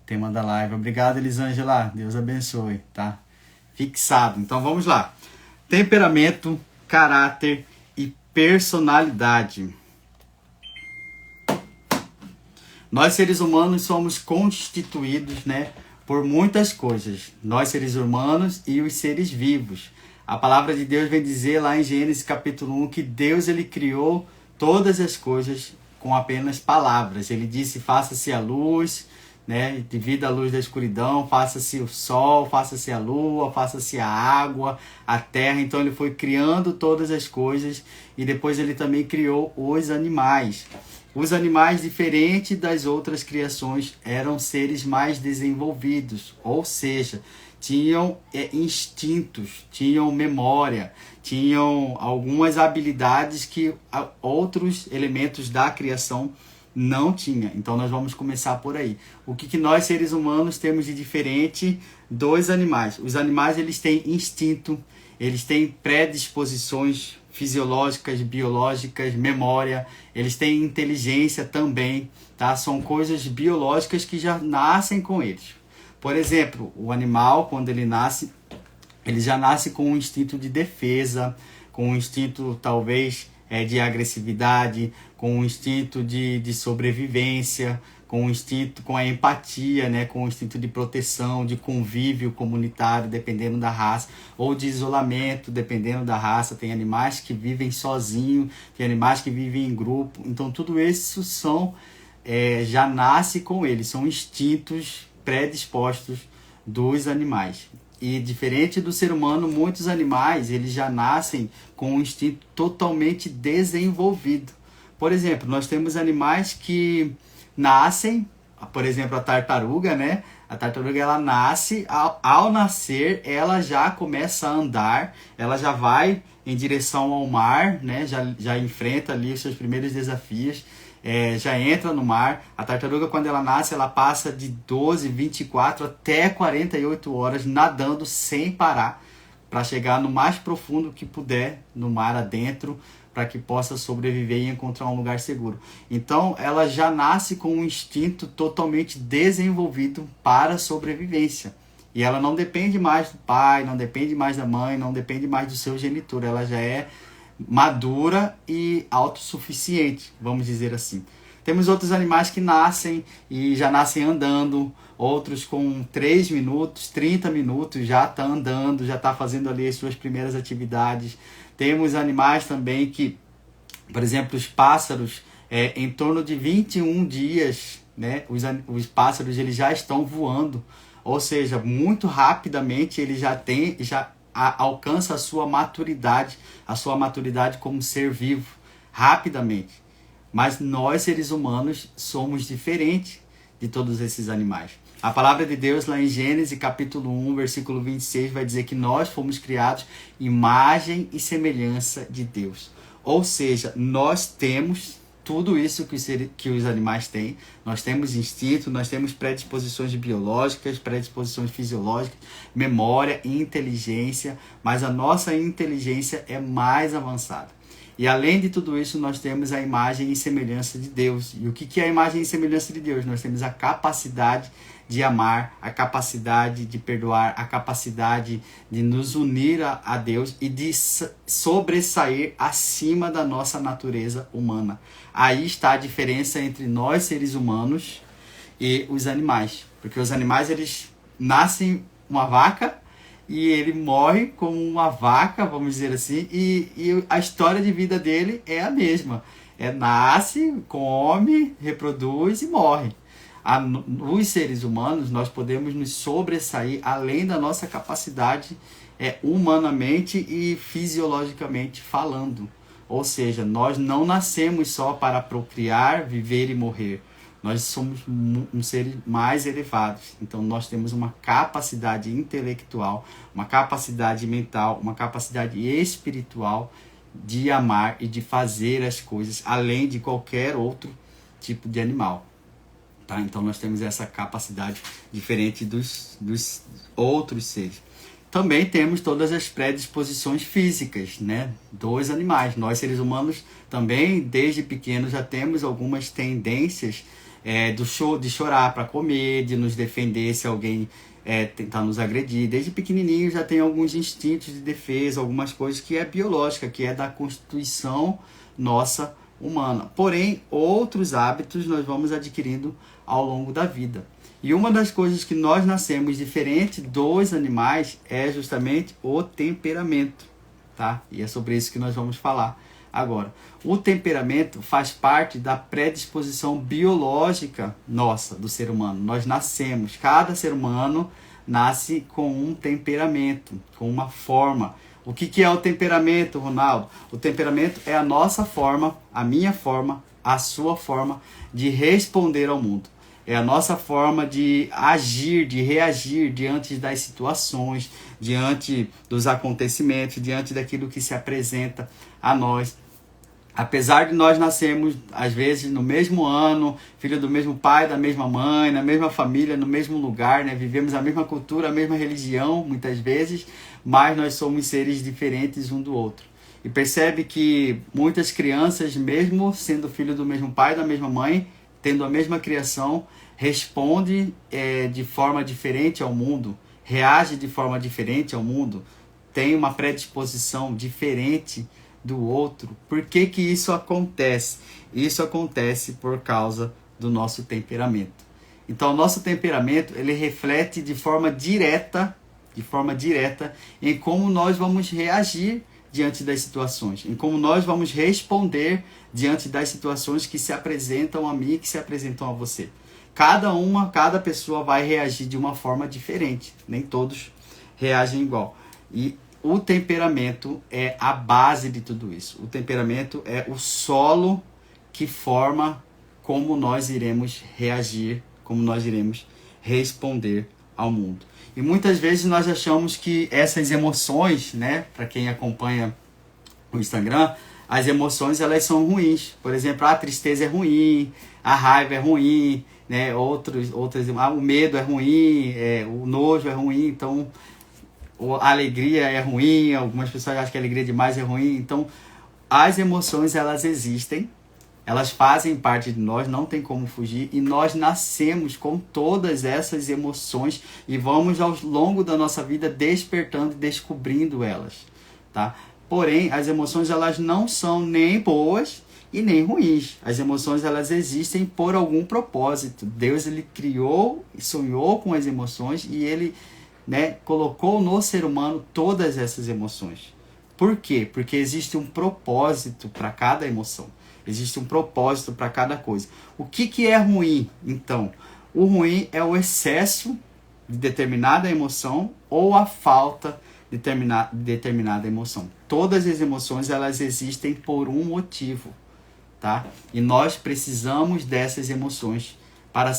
tema da live. Obrigado, Elisângela. Deus abençoe, tá? Fixado. Então vamos lá. Temperamento, caráter e personalidade. Nós, seres humanos, somos constituídos, né, por muitas coisas. Nós, seres humanos e os seres vivos. A palavra de Deus vem dizer lá em Gênesis capítulo 1 que Deus ele criou todas as coisas com apenas palavras. Ele disse, faça-se a luz, né, divida a luz da escuridão, faça-se o sol, faça-se a lua, faça-se a água, a terra. Então ele foi criando todas as coisas e depois ele também criou os animais. Os animais, diferente das outras criações, eram seres mais desenvolvidos, ou seja, tinham instintos, tinham memória, tinham algumas habilidades que outros elementos da criação não tinham. Então nós vamos começar por aí. O que nós, seres humanos, temos de diferente dos animais? Os animais, eles têm instinto, eles têm predisposições fisiológicas, biológicas, memória, eles têm inteligência também, tá? São coisas biológicas que já nascem com eles. Por exemplo, o animal, quando ele nasce, ele já nasce com um instinto de defesa, com um instinto talvez de agressividade, com um instinto de sobrevivência, com um instinto, com a empatia, né, com o instinto de proteção, de convívio comunitário, dependendo da raça, ou de isolamento, dependendo da raça. Tem animais que vivem sozinhos, tem animais que vivem em grupo. Então, tudo isso já nasce com eles, são instintos predispostos dos animais. E diferente do ser humano, muitos animais eles já nascem com um instinto totalmente desenvolvido. Por exemplo, nós temos animais que nascem, por exemplo, a tartaruga, né? A tartaruga, ela nasce, ao nascer, ela já começa a andar, ela já vai em direção ao mar, né? Já enfrenta ali os seus primeiros desafios, já entra no mar. A tartaruga, quando ela nasce, ela passa de 12, 24 até 48 horas nadando sem parar, para chegar no mais profundo que puder, no mar adentro, para que possa sobreviver e encontrar um lugar seguro. Então, ela já nasce com um instinto totalmente desenvolvido para a sobrevivência. E ela não depende mais do pai, não depende mais da mãe, não depende mais do seu genitor. Ela já é madura e autossuficiente, vamos dizer assim. Temos outros animais que nascem e já nascem andando, outros com 3 minutos, 30 minutos já está andando, já está fazendo ali as suas primeiras atividades. Temos animais também que, por exemplo, os pássaros, em torno de 21 dias, né, os pássaros eles já estão voando, ou seja, muito rapidamente ele já alcança a sua maturidade como ser vivo, rapidamente. Mas nós, seres humanos, somos diferentes de todos esses animais. A palavra de Deus, lá em Gênesis, capítulo 1, versículo 26, vai dizer que nós fomos criados imagem e semelhança de Deus. Ou seja, nós temos tudo isso que os animais têm. Nós temos instinto, nós temos predisposições biológicas, predisposições fisiológicas, memória, inteligência, mas a nossa inteligência é mais avançada. E além de tudo isso, nós temos a imagem e semelhança de Deus. E o que é a imagem e semelhança de Deus? Nós temos a capacidade de amar, a capacidade de perdoar, a capacidade de nos unir a Deus e de sobressair acima da nossa natureza humana. Aí está a diferença entre nós, seres humanos, e os animais. Porque os animais, eles nascem uma vaca e ele morre como uma vaca, vamos dizer assim, e a história de vida dele é a mesma. Nasce, come, reproduz e morre. Os seres humanos, nós podemos nos sobressair além da nossa capacidade humanamente e fisiologicamente falando. Ou seja, nós não nascemos só para procriar, viver e morrer. Nós somos seres mais elevados. Então, nós temos uma capacidade intelectual, uma capacidade mental, uma capacidade espiritual de amar e de fazer as coisas além de qualquer outro tipo de animal. Tá? Então, nós temos essa capacidade diferente dos outros seres. Também temos todas as predisposições físicas, né, dos animais. Nós, seres humanos, também, desde pequenos, já temos algumas tendências de chorar para comer, de nos defender se alguém tentar nos agredir. Desde pequenininho já tem alguns instintos de defesa, algumas coisas que é biológica, que é da constituição nossa humana. Porém, outros hábitos nós vamos adquirindo ao longo da vida. E uma das coisas que nós nascemos diferente dos animais é justamente o temperamento, tá? E é sobre isso que nós vamos falar agora. O temperamento faz parte da predisposição biológica nossa, do ser humano. Nós nascemos, cada ser humano nasce com um temperamento, com uma forma. O que é o temperamento, Ronaldo? O temperamento é a nossa forma, a minha forma, a sua forma de responder ao mundo. É a nossa forma de agir, de reagir diante das situações, diante dos acontecimentos, diante daquilo que se apresenta a nós. Apesar de nós nascermos, às vezes, no mesmo ano, filho do mesmo pai, da mesma mãe, na mesma família, no mesmo lugar, né? Vivemos a mesma cultura, a mesma religião, muitas vezes, mas nós somos seres diferentes um do outro. E percebe que muitas crianças, mesmo sendo filho do mesmo pai, da mesma mãe, tendo a mesma criação, responde de forma diferente ao mundo, reage de forma diferente ao mundo, tem uma predisposição diferente do outro. Por que que isso acontece? Isso acontece por causa do nosso temperamento. Então, o nosso temperamento, ele reflete de forma direta em como nós vamos reagir diante das situações, em como nós vamos responder diante das situações que se apresentam a mim e que se apresentam a você. Cada pessoa vai reagir de uma forma diferente, nem todos reagem igual. E o temperamento é a base de tudo isso. O temperamento é o solo que forma como nós iremos reagir, como nós iremos responder ao mundo. E muitas vezes nós achamos que essas emoções, né, para quem acompanha o Instagram, as emoções elas são ruins. Por exemplo, a tristeza é ruim, a raiva é ruim, né, outras, o medo é ruim, o nojo é ruim, então a alegria é ruim, algumas pessoas acham que a alegria demais é ruim. Então, as emoções elas existem, elas fazem parte de nós, não tem como fugir, e nós nascemos com todas essas emoções e vamos ao longo da nossa vida despertando e descobrindo elas, tá? Porém, as emoções elas não são nem boas e nem ruins. As emoções elas existem por algum propósito. Deus ele criou e sonhou com as emoções e ele, né, colocou no ser humano todas essas emoções. Por quê? Porque existe um propósito para cada emoção. Existe um propósito para cada coisa. O que é ruim, então? O ruim é o excesso de determinada emoção ou a falta de determinada emoção. Todas as emoções elas existem por um motivo, tá? E nós precisamos dessas emoções para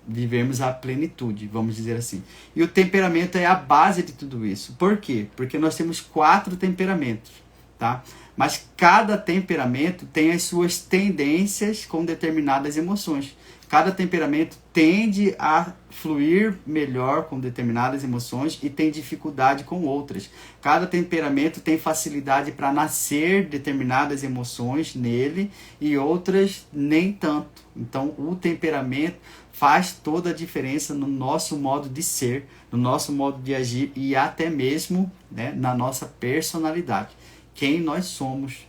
vivermos a plenitude, vamos dizer assim. E o temperamento é a base de tudo isso. Por quê? Porque nós temos 4 temperamentos, tá? Mas cada temperamento tem as suas tendências com determinadas emoções. Cada temperamento tende a fluir melhor com determinadas emoções e tem dificuldade com outras. Cada temperamento tem facilidade para nascer determinadas emoções nele e outras nem tanto. Então, o temperamento faz toda a diferença no nosso modo de ser, no nosso modo de agir e até mesmo, né, na nossa personalidade. Quem nós somos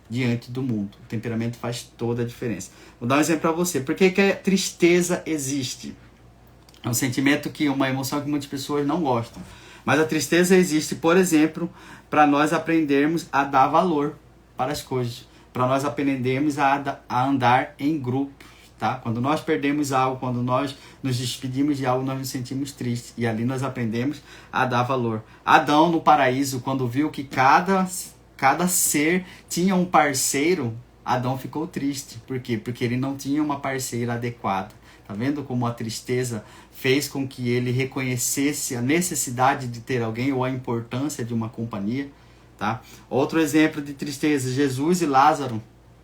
diante do mundo. O temperamento faz toda a diferença. Vou dar um exemplo para você. Por que a tristeza existe? É um sentimento uma emoção que muitas pessoas não gostam. Mas a tristeza existe, por exemplo, para nós aprendermos a dar valor para as coisas. Para nós aprendermos a andar em grupo. Tá? Quando nós perdemos algo, quando nós nos despedimos de algo, nós nos sentimos tristes. E ali nós aprendemos a dar valor. Adão, no paraíso, quando viu que cada ser tinha um parceiro, Adão ficou triste. Por quê? Porque ele não tinha uma parceira adequada. Tá vendo como a tristeza fez com que ele reconhecesse a necessidade de ter alguém ou a importância de uma companhia? Tá? Outro exemplo de tristeza, Jesus e Lázaro.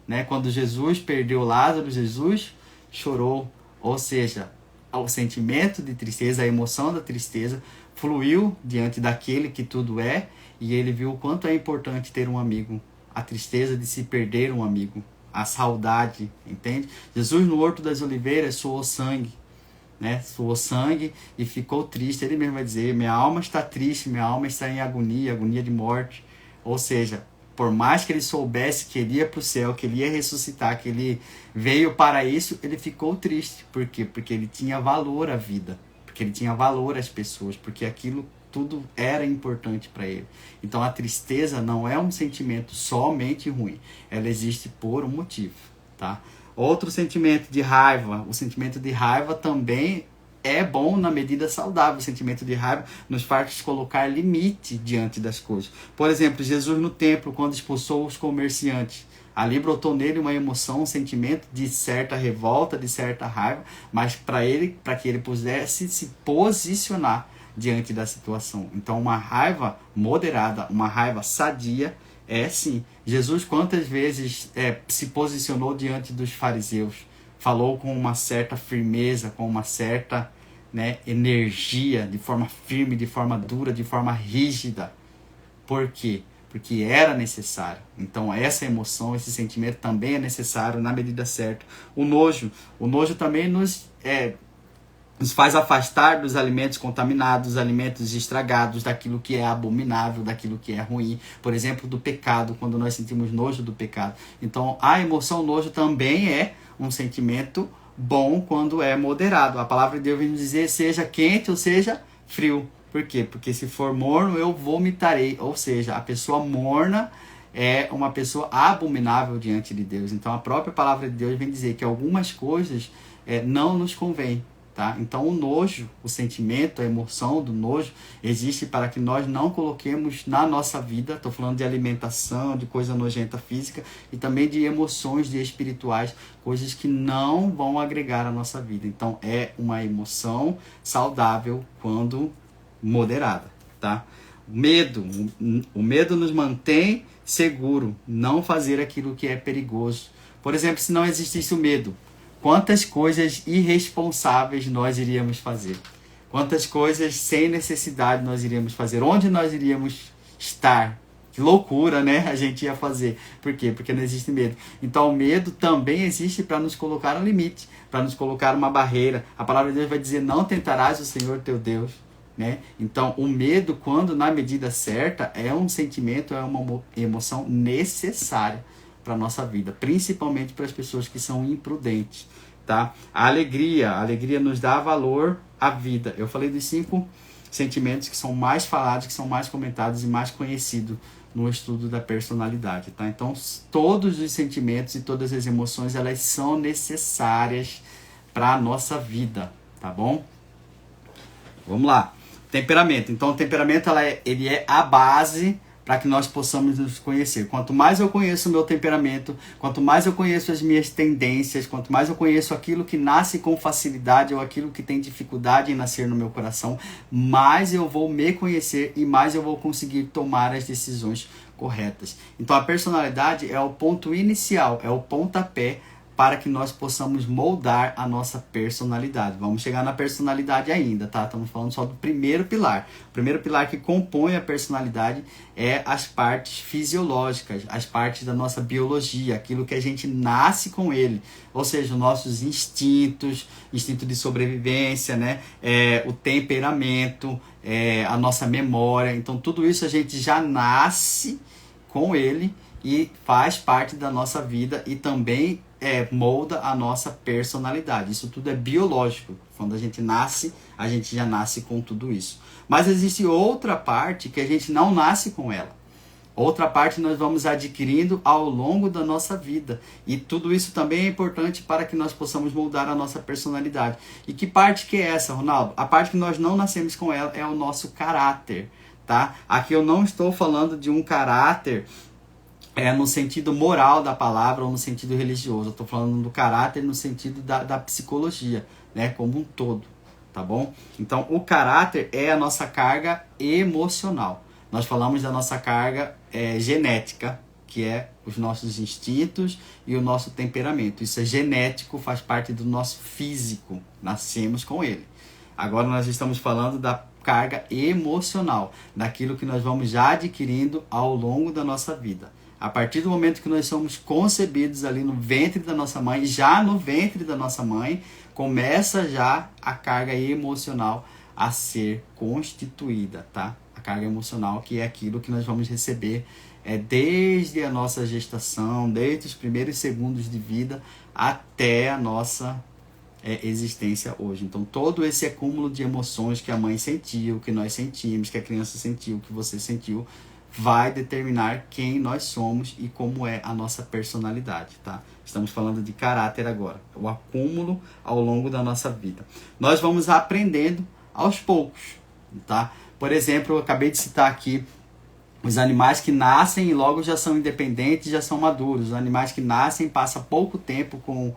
Né? Quando Jesus perdeu Lázaro, Jesus chorou. Ou seja, o sentimento de tristeza, a emoção da tristeza fluiu diante daquele que tudo é, e ele viu o quanto é importante ter um amigo. A tristeza de se perder um amigo. a saudade, entende? Jesus no Horto das Oliveiras suou sangue, né? Suou sangue e ficou triste. Ele mesmo vai dizer, minha alma está triste, minha alma está em agonia, agonia de morte. Ou seja, por mais que ele soubesse que ele ia para o céu, que ele ia ressuscitar, que ele veio para isso, ele ficou triste. Por quê? Porque ele tinha valor à vida, porque ele tinha valor às pessoas, porque aquilo tudo era importante para ele. Então a tristeza não é um sentimento somente ruim, ela existe por um motivo, tá? Outro sentimento de raiva, o sentimento de raiva também é bom na medida saudável. O sentimento de raiva nos faz colocar limite diante das coisas. Por exemplo, Jesus no templo, quando expulsou os comerciantes, ali brotou nele uma emoção, um sentimento de certa revolta, de certa raiva, mas para que ele pudesse se posicionar diante da situação. Então, uma raiva moderada, uma raiva sadia, é sim. Jesus quantas vezes se posicionou diante dos fariseus, falou com uma certa firmeza, com uma certa, né, energia, de forma firme, de forma dura, de forma rígida. Por quê? Porque era necessário. Então essa emoção, esse sentimento também é necessário na medida certa. O nojo também nos faz afastar dos alimentos contaminados, dos alimentos estragados, daquilo que é abominável, daquilo que é ruim. Por exemplo, do pecado, quando nós sentimos nojo do pecado. Então, a emoção nojo também é um sentimento bom quando é moderado. A palavra de Deus vem dizer, seja quente ou seja frio. Por quê? Porque se for morno, eu vomitarei. Ou seja, a pessoa morna é uma pessoa abominável diante de Deus. Então, a própria palavra de Deus vem dizer que algumas coisas não nos convêm. Tá? Então o nojo, o sentimento, a emoção do nojo existe para que nós não coloquemos na nossa vida, estou falando de alimentação, de coisa nojenta física e também de emoções de espirituais, coisas que não vão agregar à nossa vida. Então é uma emoção saudável quando moderada. Tá? O medo nos mantém seguro, não fazer aquilo que é perigoso. Por exemplo, se não existisse o medo, quantas coisas irresponsáveis nós iríamos fazer? Quantas coisas sem necessidade nós iríamos fazer? Onde nós iríamos estar? Que loucura, né? A gente ia fazer. Por quê? Porque não existe medo. Então o medo também existe para nos colocar um limite, para nos colocar uma barreira. A palavra de Deus vai dizer, não tentarás o Senhor teu Deus. Né? Então o medo, quando na medida certa, é um sentimento, é uma emoção necessária para a nossa vida, principalmente para as pessoas que são imprudentes, tá? A alegria nos dá valor à vida. Eu falei dos 5 sentimentos que são mais falados, que são mais comentados e mais conhecidos no estudo da personalidade, tá? Então, todos os sentimentos e todas as emoções, elas são necessárias para a nossa vida, tá bom? Vamos lá. Temperamento. Então, o temperamento ele é a base para que nós possamos nos conhecer. Quanto mais eu conheço o meu temperamento, quanto mais eu conheço as minhas tendências, quanto mais eu conheço aquilo que nasce com facilidade ou aquilo que tem dificuldade em nascer no meu coração, mais eu vou me conhecer e mais eu vou conseguir tomar as decisões corretas. Então a personalidade é o ponto inicial, é o pontapé para que nós possamos moldar a nossa personalidade. Vamos chegar na personalidade ainda, tá? Estamos falando só do primeiro pilar. O primeiro pilar que compõe a personalidade é as partes fisiológicas, as partes da nossa biologia, aquilo que a gente nasce com ele. Ou seja, os nossos instintos, instinto de sobrevivência, né? O temperamento, a nossa memória. Então, tudo isso a gente já nasce com ele e faz parte da nossa vida e também molda a nossa personalidade. Isso tudo é biológico. Quando a gente já nasce com tudo isso. Mas existe outra parte que a gente não nasce com ela. Outra parte nós vamos adquirindo ao longo da nossa vida. E tudo isso também é importante para que nós possamos moldar a nossa personalidade. E que parte que é essa, Ronaldo? A parte que nós não nascemos com ela é o nosso caráter. Tá? Aqui eu não estou falando de um caráter no sentido moral da palavra ou no sentido religioso. Eu estou falando do caráter no sentido da psicologia, né, como um todo, tá bom? Então, o caráter é a nossa carga emocional. Nós falamos da nossa carga genética, que é os nossos instintos e o nosso temperamento. Isso é genético, faz parte do nosso físico, nascemos com ele. Agora nós estamos falando da carga emocional, daquilo que nós vamos já adquirindo ao longo da nossa vida. A partir do momento que nós somos concebidos ali no ventre da nossa mãe, já no ventre da nossa mãe, começa já a carga emocional a ser constituída, tá? A carga emocional, que é aquilo que nós vamos receber desde a nossa gestação, desde os primeiros segundos de vida até a nossa existência hoje. Então, todo esse acúmulo de emoções que a mãe sentiu, que nós sentimos, que a criança sentiu, que você sentiu, vai determinar quem nós somos e como é a nossa personalidade, tá? Estamos falando de caráter agora, o acúmulo ao longo da nossa vida. Nós vamos aprendendo aos poucos, tá? Por exemplo, eu acabei de citar aqui os animais que nascem e logo já são independentes, já são maduros. Os animais que nascem passam pouco tempo com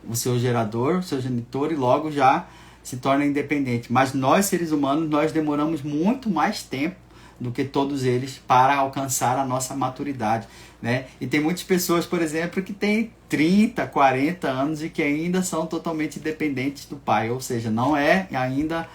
o seu gerador, o seu genitor, e logo já se torna independente. Mas nós, seres humanos, nós demoramos muito mais tempo do que todos eles para alcançar a nossa maturidade, né? E tem muitas pessoas, por exemplo, que têm 30, 40 anos e que ainda são totalmente dependentes do pai, ou seja, não é ainda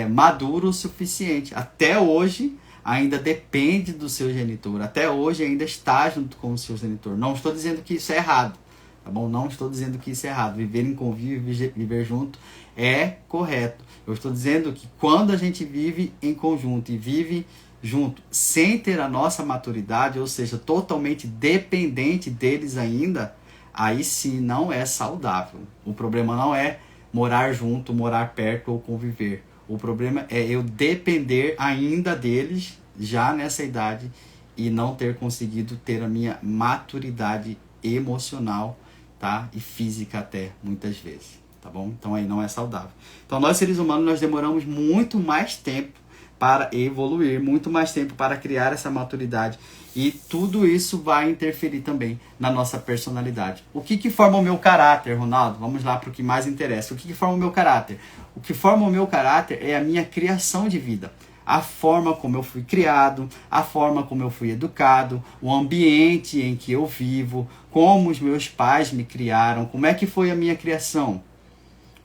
maduro o suficiente. Até hoje ainda depende do seu genitor, até hoje ainda está junto com o seu genitor. Não estou dizendo que isso é errado, tá bom? Não estou dizendo que isso é errado. Viver em convívio, viver junto é correto. Eu estou dizendo que quando a gente vive em conjunto e vive junto sem ter a nossa maturidade, ou seja, totalmente dependente deles ainda, aí sim não é saudável. O problema não é morar junto, morar perto ou conviver. O problema é eu depender ainda deles já nessa idade e não ter conseguido ter a minha maturidade emocional, tá? E física até, muitas vezes. Tá bom? Então aí não é saudável. Então nós, seres humanos, nós demoramos muito mais tempo para evoluir, muito mais tempo para criar essa maturidade, e tudo isso vai interferir também na nossa personalidade. O que forma o meu caráter, Ronaldo? Vamos lá para o que mais interessa. O que forma o meu caráter? O que forma o meu caráter é a minha criação de vida. A forma como eu fui criado, a forma como eu fui educado, o ambiente em que eu vivo, como os meus pais me criaram, como é que foi a minha criação.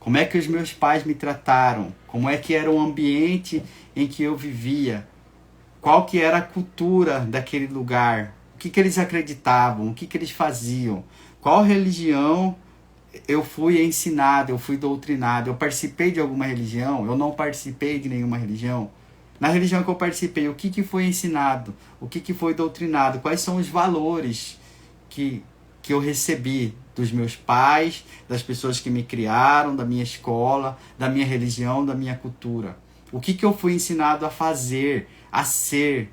Como é que os meus pais me trataram? Como é que era o ambiente em que eu vivia? Qual que era a cultura daquele lugar? O que eles acreditavam? O que eles faziam? Qual religião eu fui ensinado, eu fui doutrinado? Eu participei de alguma religião? Eu não participei de nenhuma religião? Na religião que eu participei, o que foi ensinado? O que foi doutrinado? Quais são os valores que eu recebi dos meus pais, das pessoas que me criaram, da minha escola, da minha religião, da minha cultura? O que eu fui ensinado a fazer, a ser?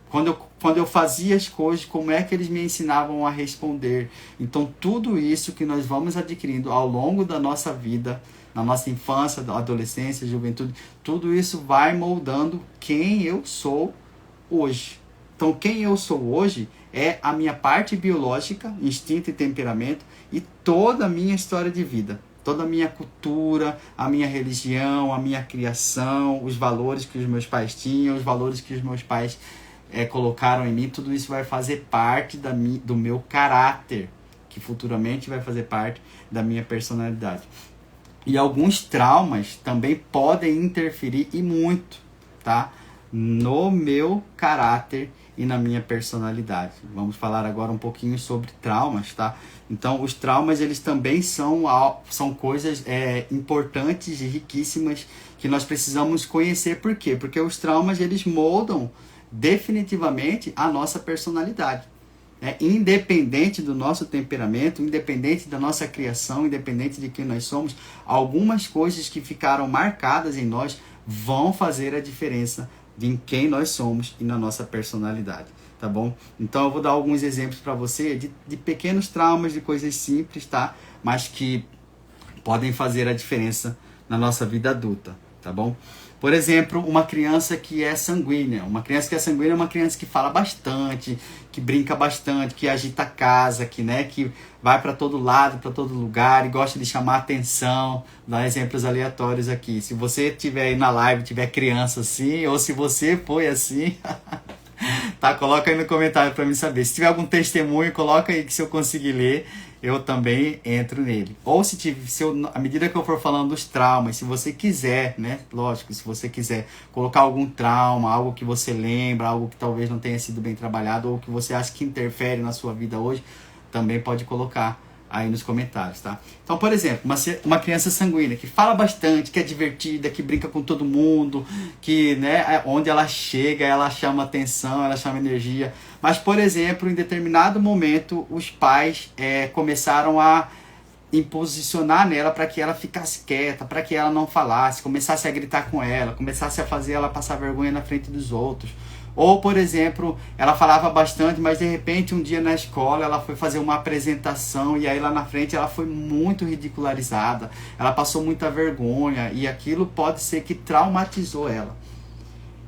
Quando eu fazia as coisas, como é que eles me ensinavam a responder? Então, tudo isso que nós vamos adquirindo ao longo da nossa vida, na nossa infância, adolescência, juventude, tudo isso vai moldando quem eu sou hoje. Então, quem eu sou hoje é a minha parte biológica, instinto e temperamento, e toda a minha história de vida. Toda a minha cultura, a minha religião, a minha criação, os valores que os meus pais tinham, os valores que os meus pais colocaram em mim, tudo isso vai fazer parte do meu caráter, que futuramente vai fazer parte da minha personalidade. E alguns traumas também podem interferir, e muito, tá? No meu caráter e na minha personalidade. Vamos falar agora um pouquinho sobre traumas, tá? Então, os traumas, eles também são coisas importantes e riquíssimas que nós precisamos conhecer. Por quê? Porque os traumas, eles moldam definitivamente a nossa personalidade. Independente do nosso temperamento, independente da nossa criação, independente de quem nós somos, algumas coisas que ficaram marcadas em nós vão fazer a diferença em quem nós somos e na nossa personalidade, tá bom? Então eu vou dar alguns exemplos para você de pequenos traumas, de coisas simples, tá? Mas que podem fazer a diferença na nossa vida adulta, tá bom? Por exemplo, uma criança que é sanguínea. Uma criança que é sanguínea é uma criança que fala bastante, que brinca bastante, que agita a casa, que vai para todo lado, para todo lugar e gosta de chamar atenção. Vou dar exemplos aleatórios aqui. Se você tiver aí na live, tiver criança assim, ou se você foi assim, tá? Coloca aí no comentário para mim saber. Se tiver algum testemunho, coloca aí que se eu conseguir ler, eu também entro nele. Ou à medida que eu for falando dos traumas, se você quiser, né? Lógico, se você quiser colocar algum trauma, algo que você lembra, algo que talvez não tenha sido bem trabalhado, ou que você acha que interfere na sua vida hoje, também pode colocar aí nos comentários, tá? Então, por exemplo, uma criança sanguínea que fala bastante, que é divertida, que brinca com todo mundo, que, né, onde ela chega, ela chama atenção, ela chama energia. Mas, por exemplo, em determinado momento, os pais começaram a imposicionar nela para que ela ficasse quieta, para que ela não falasse, começasse a gritar com ela, começasse a fazer ela passar vergonha na frente dos outros. Ou, por exemplo, ela falava bastante, mas de repente um dia na escola ela foi fazer uma apresentação e aí lá na frente ela foi muito ridicularizada, ela passou muita vergonha e aquilo pode ser que traumatizou ela.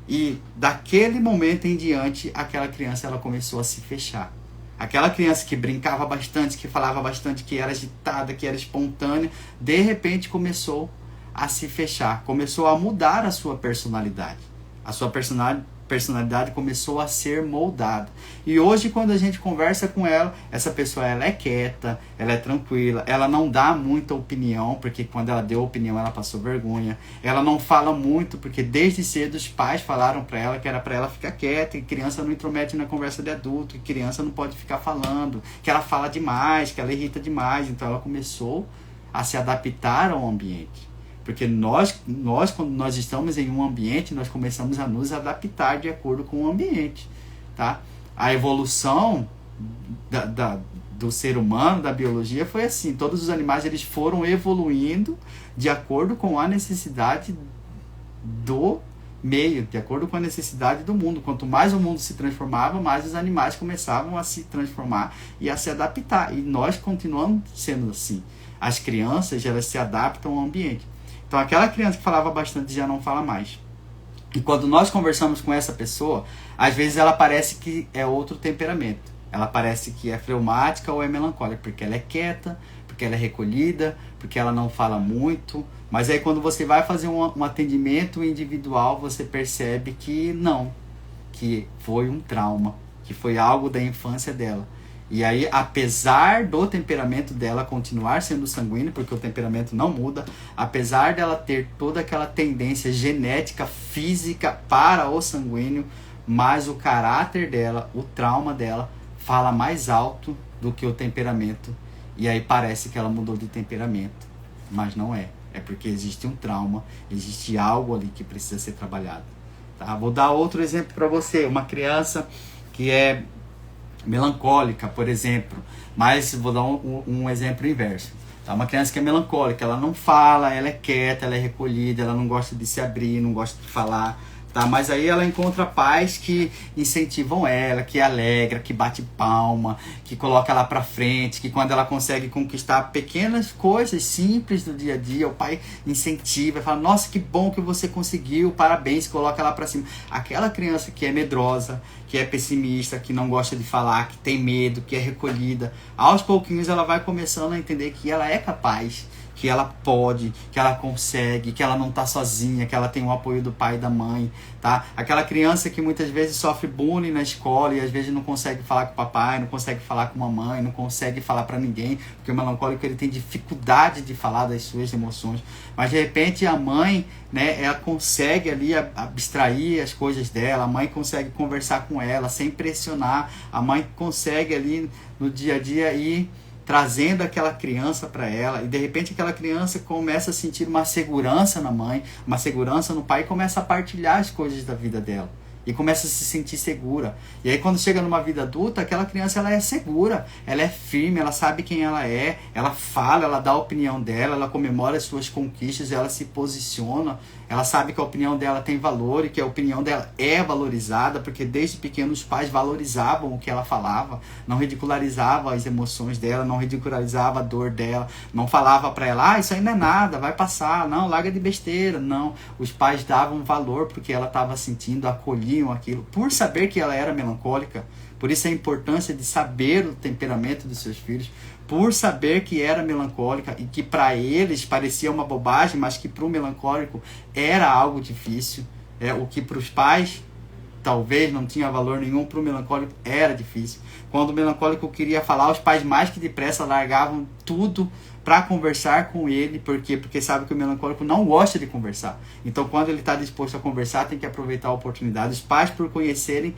E daquele momento em diante, aquela criança ela começou a se fechar. Aquela criança que brincava bastante, que falava bastante, que era agitada, que era espontânea, de repente começou a se fechar, começou a mudar a sua personalidade. A sua personalidade começou a ser moldada. E hoje, quando a gente conversa com ela, essa pessoa ela é quieta, ela é tranquila, ela não dá muita opinião, porque quando ela deu opinião ela passou vergonha. Ela não fala muito, porque desde cedo os pais falaram para ela que era para ela ficar quieta, que criança não intromete na conversa de adulto, que criança não pode ficar falando, que ela fala demais, que ela irrita demais. Então ela começou a se adaptar ao ambiente. Porque nós, quando nós estamos em um ambiente, nós começamos a nos adaptar de acordo com o ambiente, tá? A evolução do ser humano, da biologia, foi assim. Todos os animais eles foram evoluindo de acordo com a necessidade do meio, de acordo com a necessidade do mundo. Quanto mais o mundo se transformava, mais os animais começavam a se transformar e a se adaptar. E nós continuamos sendo assim. As crianças, elas se adaptam ao ambiente. Então, aquela criança que falava bastante já não fala mais. E quando nós conversamos com essa pessoa, às vezes ela parece que é outro temperamento. Ela parece que é fleumática ou é melancólica, porque ela é quieta, porque ela é recolhida, porque ela não fala muito. Mas aí quando você vai fazer um atendimento individual, você percebe que não, que foi um trauma, que foi algo da infância dela. E aí, apesar do temperamento dela continuar sendo sanguíneo, porque o temperamento não muda, apesar dela ter toda aquela tendência genética, física para o sanguíneo, mas o caráter dela, o trauma dela, fala mais alto do que o temperamento. E aí parece que ela mudou de temperamento, mas não é. É porque existe um trauma, existe algo ali que precisa ser trabalhado. Tá? Vou dar outro exemplo para você. Uma criança que é melancólica, por exemplo, mas vou dar um exemplo inverso. Tá? Uma criança que é melancólica, ela não fala, ela é quieta, ela é recolhida, ela não gosta de se abrir, não gosta de falar, tá? Mas aí ela encontra pais que incentivam ela, que alegra, que bate palma, que coloca ela pra frente, que quando ela consegue conquistar pequenas coisas simples do dia a dia, o pai incentiva, fala, nossa, que bom que você conseguiu, parabéns, coloca ela pra cima. Aquela criança que é medrosa, que é pessimista, que não gosta de falar, que tem medo, que é recolhida, aos pouquinhos ela vai começando a entender que ela é capaz, que ela pode, que ela consegue, que ela não está sozinha, que ela tem o apoio do pai e da mãe, tá? Aquela criança que muitas vezes sofre bullying na escola e às vezes não consegue falar com o papai, não consegue falar com a mamãe, não consegue falar para ninguém, porque o melancólico ele tem dificuldade de falar das suas emoções, mas de repente a mãe, né, ela consegue ali abstrair as coisas dela, a mãe consegue conversar com ela sem pressionar, a mãe consegue ali no dia a dia ir trazendo aquela criança para ela, e de repente aquela criança começa a sentir uma segurança na mãe, uma segurança no pai, e começa a partilhar as coisas da vida dela, e começa a se sentir segura. E aí quando chega numa vida adulta, aquela criança ela é segura, ela é firme, ela sabe quem ela é, ela fala, ela dá a opinião dela, ela comemora as suas conquistas, ela se posiciona, ela sabe que a opinião dela tem valor e que a opinião dela é valorizada, porque desde pequeno os pais valorizavam o que ela falava, não ridicularizavam as emoções dela, não ridicularizavam a dor dela, não falava para ela, isso aí não é nada, vai passar, não, larga de besteira, não. Os pais davam valor porque ela estava sentindo, acolhiam aquilo, por saber que ela era melancólica. Por isso a importância de saber o temperamento dos seus filhos, por saber que era melancólica e que para eles parecia uma bobagem, mas que para o melancólico era algo difícil. O que para os pais talvez não tinha valor nenhum, para o melancólico era difícil. Quando o melancólico queria falar, os pais mais que depressa largavam tudo para conversar com ele. Por quê? Porque sabe que o melancólico não gosta de conversar. Então, quando ele está disposto a conversar, tem que aproveitar a oportunidade. Os pais, por conhecerem,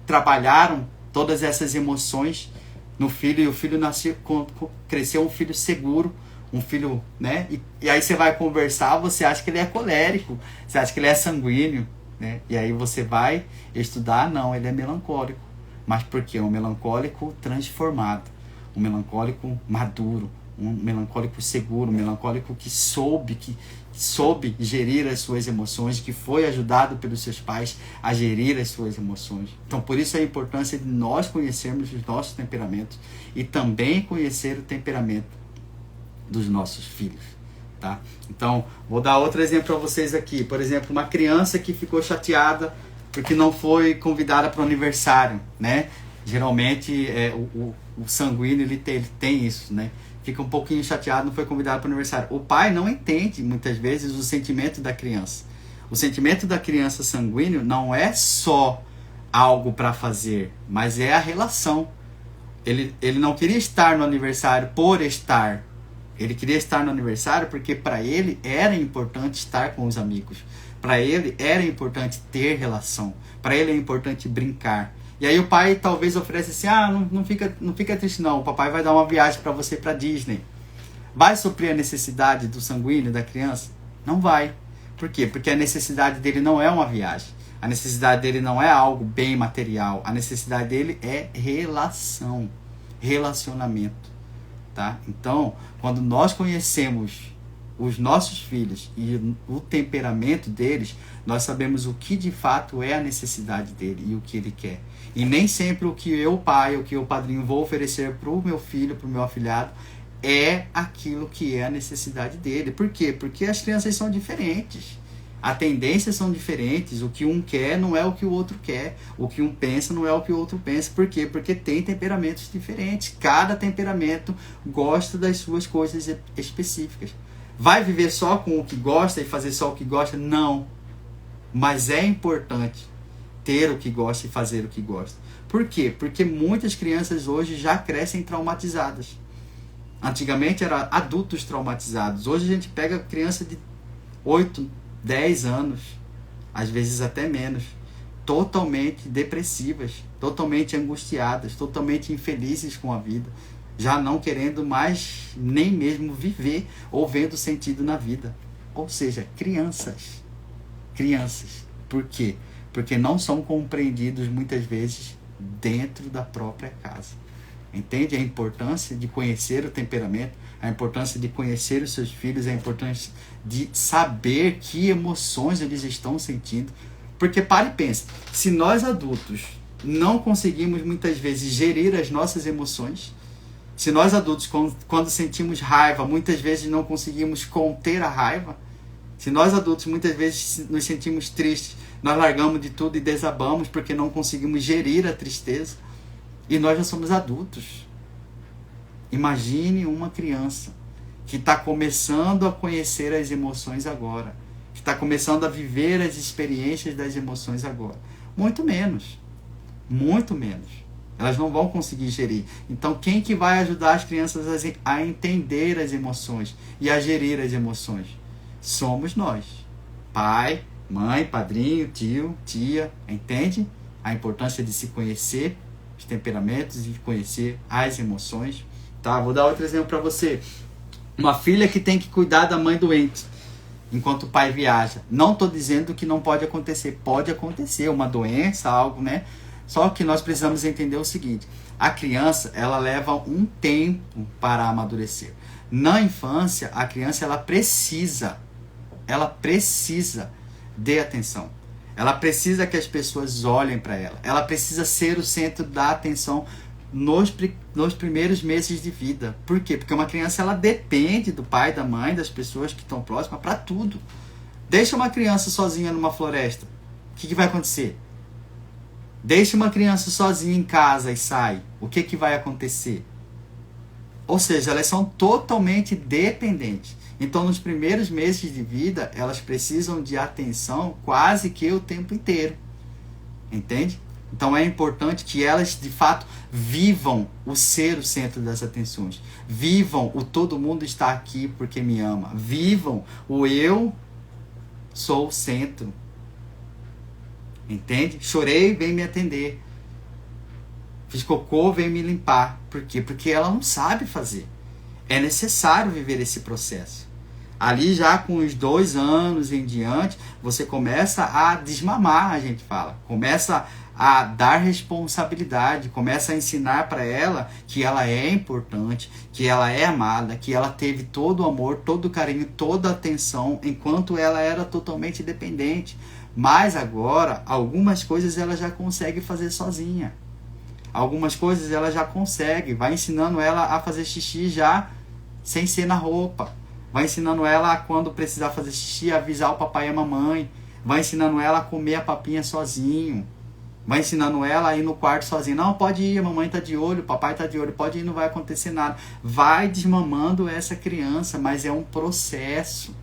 trabalharam todas essas emoções no filho, e o filho cresceu um filho seguro, um filho, né? E aí você vai conversar, você acha que ele é colérico, você acha que ele é sanguíneo, né? E aí você vai estudar, não, ele é melancólico. Mas por quê? Um melancólico transformado, um melancólico maduro, um melancólico seguro, um melancólico que soube gerir as suas emoções, que foi ajudado pelos seus pais a gerir as suas emoções. Então, por isso a importância de nós conhecermos os nossos temperamentos e também conhecer o temperamento dos nossos filhos, tá? Então, vou dar outro exemplo para vocês aqui. Por exemplo, uma criança que ficou chateada porque não foi convidada para o aniversário, né? Geralmente, o sanguíneo ele tem isso, né? Fica um pouquinho chateado, não foi convidado para o aniversário. O pai não entende, muitas vezes, o sentimento da criança. O sentimento da criança sanguíneo não é só algo para fazer, mas é a relação. Ele não queria estar no aniversário por estar. Ele queria estar no aniversário porque para ele era importante estar com os amigos. Para ele era importante ter relação. Para ele é importante brincar. E aí o pai talvez oferece assim, não fica triste não, o papai vai dar uma viagem para você para Disney. Vai suprir a necessidade do sanguíneo da criança? Não vai. Por quê? Porque a necessidade dele não é uma viagem. A necessidade dele não é algo bem material. A necessidade dele é relação, relacionamento. Tá? Então, quando nós conhecemos os nossos filhos e o temperamento deles, nós sabemos o que de fato é a necessidade dele e o que ele quer. E nem sempre o que eu, pai, o que eu, padrinho, vou oferecer para o meu filho, para o meu afilhado, é aquilo que é a necessidade dele. Por quê? Porque as crianças são diferentes. As tendências são diferentes. O que um quer não é o que o outro quer. O que um pensa não é o que o outro pensa. Por quê? Porque tem temperamentos diferentes. Cada temperamento gosta das suas coisas específicas. Vai viver só com o que gosta e fazer só o que gosta? Não. Mas é importante ter o que gosta e fazer o que gosta. Por quê? Porque muitas crianças hoje já crescem traumatizadas. Antigamente eram adultos traumatizados. Hoje a gente pega criança de 8, 10 anos, às vezes até menos, totalmente depressivas, totalmente angustiadas, totalmente infelizes com a vida, já não querendo mais nem mesmo viver ou vendo sentido na vida. Ou seja, crianças. Por quê? Porque não são compreendidos muitas vezes dentro da própria casa. Entende a importância de conhecer o temperamento, a importância de conhecer os seus filhos, a importância de saber que emoções eles estão sentindo. Porque para e pensa, se nós adultos não conseguimos muitas vezes gerir as nossas emoções, se nós adultos quando sentimos raiva, muitas vezes não conseguimos conter a raiva, se nós adultos muitas vezes nos sentimos tristes, nós largamos de tudo e desabamos porque não conseguimos gerir a tristeza, e nós já somos adultos. Imagine uma criança que está começando a conhecer as emoções agora, que está começando a viver as experiências das emoções agora. Muito menos. Elas não vão conseguir gerir. Então, quem que vai ajudar as crianças a entender as emoções e a gerir as emoções? Somos nós. Pai, mãe, padrinho, tio, tia. Entende a importância de se conhecer os temperamentos e de conhecer as emoções? Tá? Vou dar outro exemplo para você. Uma filha que tem que cuidar da mãe doente enquanto o pai viaja. Não estou dizendo que não pode acontecer. Pode acontecer uma doença, algo, né? Só que nós precisamos entender o seguinte. A criança, ela leva um tempo para amadurecer. Na infância, a criança, ela precisa de atenção. Ela precisa que as pessoas olhem para ela. Ela precisa ser o centro da atenção nos primeiros meses de vida. Por quê? Porque uma criança, ela depende do pai, da mãe, das pessoas que estão próximas para tudo. Deixa uma criança sozinha numa floresta. O que vai acontecer? Deixa uma criança sozinha em casa e sai. O que vai acontecer? Ou seja, elas são totalmente dependentes. Então, nos primeiros meses de vida, elas precisam de atenção quase que o tempo inteiro. Entende? Então é importante que elas, de fato, vivam o ser o centro das atenções. Vivam o todo mundo está aqui porque me ama. Vivam o eu sou o centro. Entende? Chorei, vem me atender. Fiz cocô, vem me limpar. Por quê? Porque ela não sabe fazer. É necessário viver esse processo. Ali já com os 2 anos em diante, você começa a desmamar, a gente fala. Começa a dar responsabilidade, começa a ensinar para ela que ela é importante, que ela é amada, que ela teve todo o amor, todo o carinho, toda a atenção, enquanto ela era totalmente dependente. Mas agora, algumas coisas ela já consegue fazer sozinha. Algumas coisas ela já consegue, vai ensinando ela a fazer xixi já sem ser na roupa. Vai ensinando ela a, quando precisar fazer xixi, avisar o papai e a mamãe. Vai ensinando ela a comer a papinha sozinho. Vai ensinando ela a ir no quarto sozinho. Não, pode ir, a mamãe tá de olho, o papai tá de olho, pode ir, não vai acontecer nada. Vai desmamando essa criança, mas é um processo.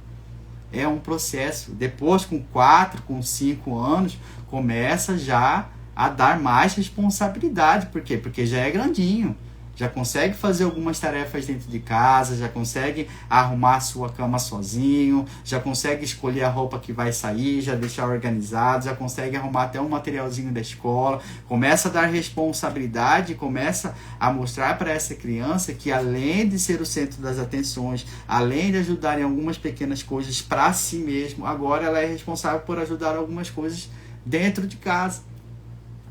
É um processo. Depois, com 4, com 5 anos, começa já a dar mais responsabilidade. Por quê? Porque já é grandinho. Já consegue fazer algumas tarefas dentro de casa, já consegue arrumar a sua cama sozinho, já consegue escolher a roupa que vai sair, já deixar organizado, já consegue arrumar até um materialzinho da escola. Começa a dar responsabilidade, começa a mostrar para essa criança que, além de ser o centro das atenções, além de ajudar em algumas pequenas coisas para si mesmo, agora ela é responsável por ajudar algumas coisas dentro de casa.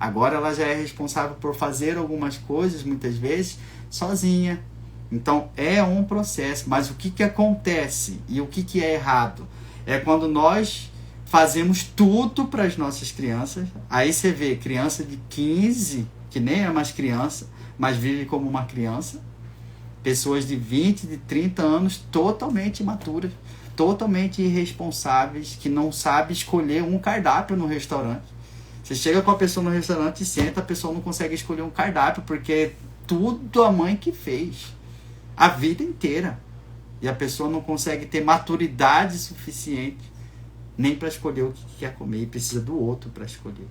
Agora ela já é responsável por fazer algumas coisas, muitas vezes, sozinha. Então, é um processo. Mas o que acontece e o que é errado? É quando nós fazemos tudo para as nossas crianças. Aí você vê criança de 15, que nem é mais criança, mas vive como uma criança. Pessoas de 20, de 30 anos, totalmente imaturas, totalmente irresponsáveis, que não sabem escolher um cardápio no restaurante. Você chega com a pessoa no restaurante e senta, a pessoa não consegue escolher um cardápio, porque é tudo a mãe que fez. A vida inteira. E a pessoa não consegue ter maturidade suficiente nem para escolher o que quer comer, e precisa do outro para escolher.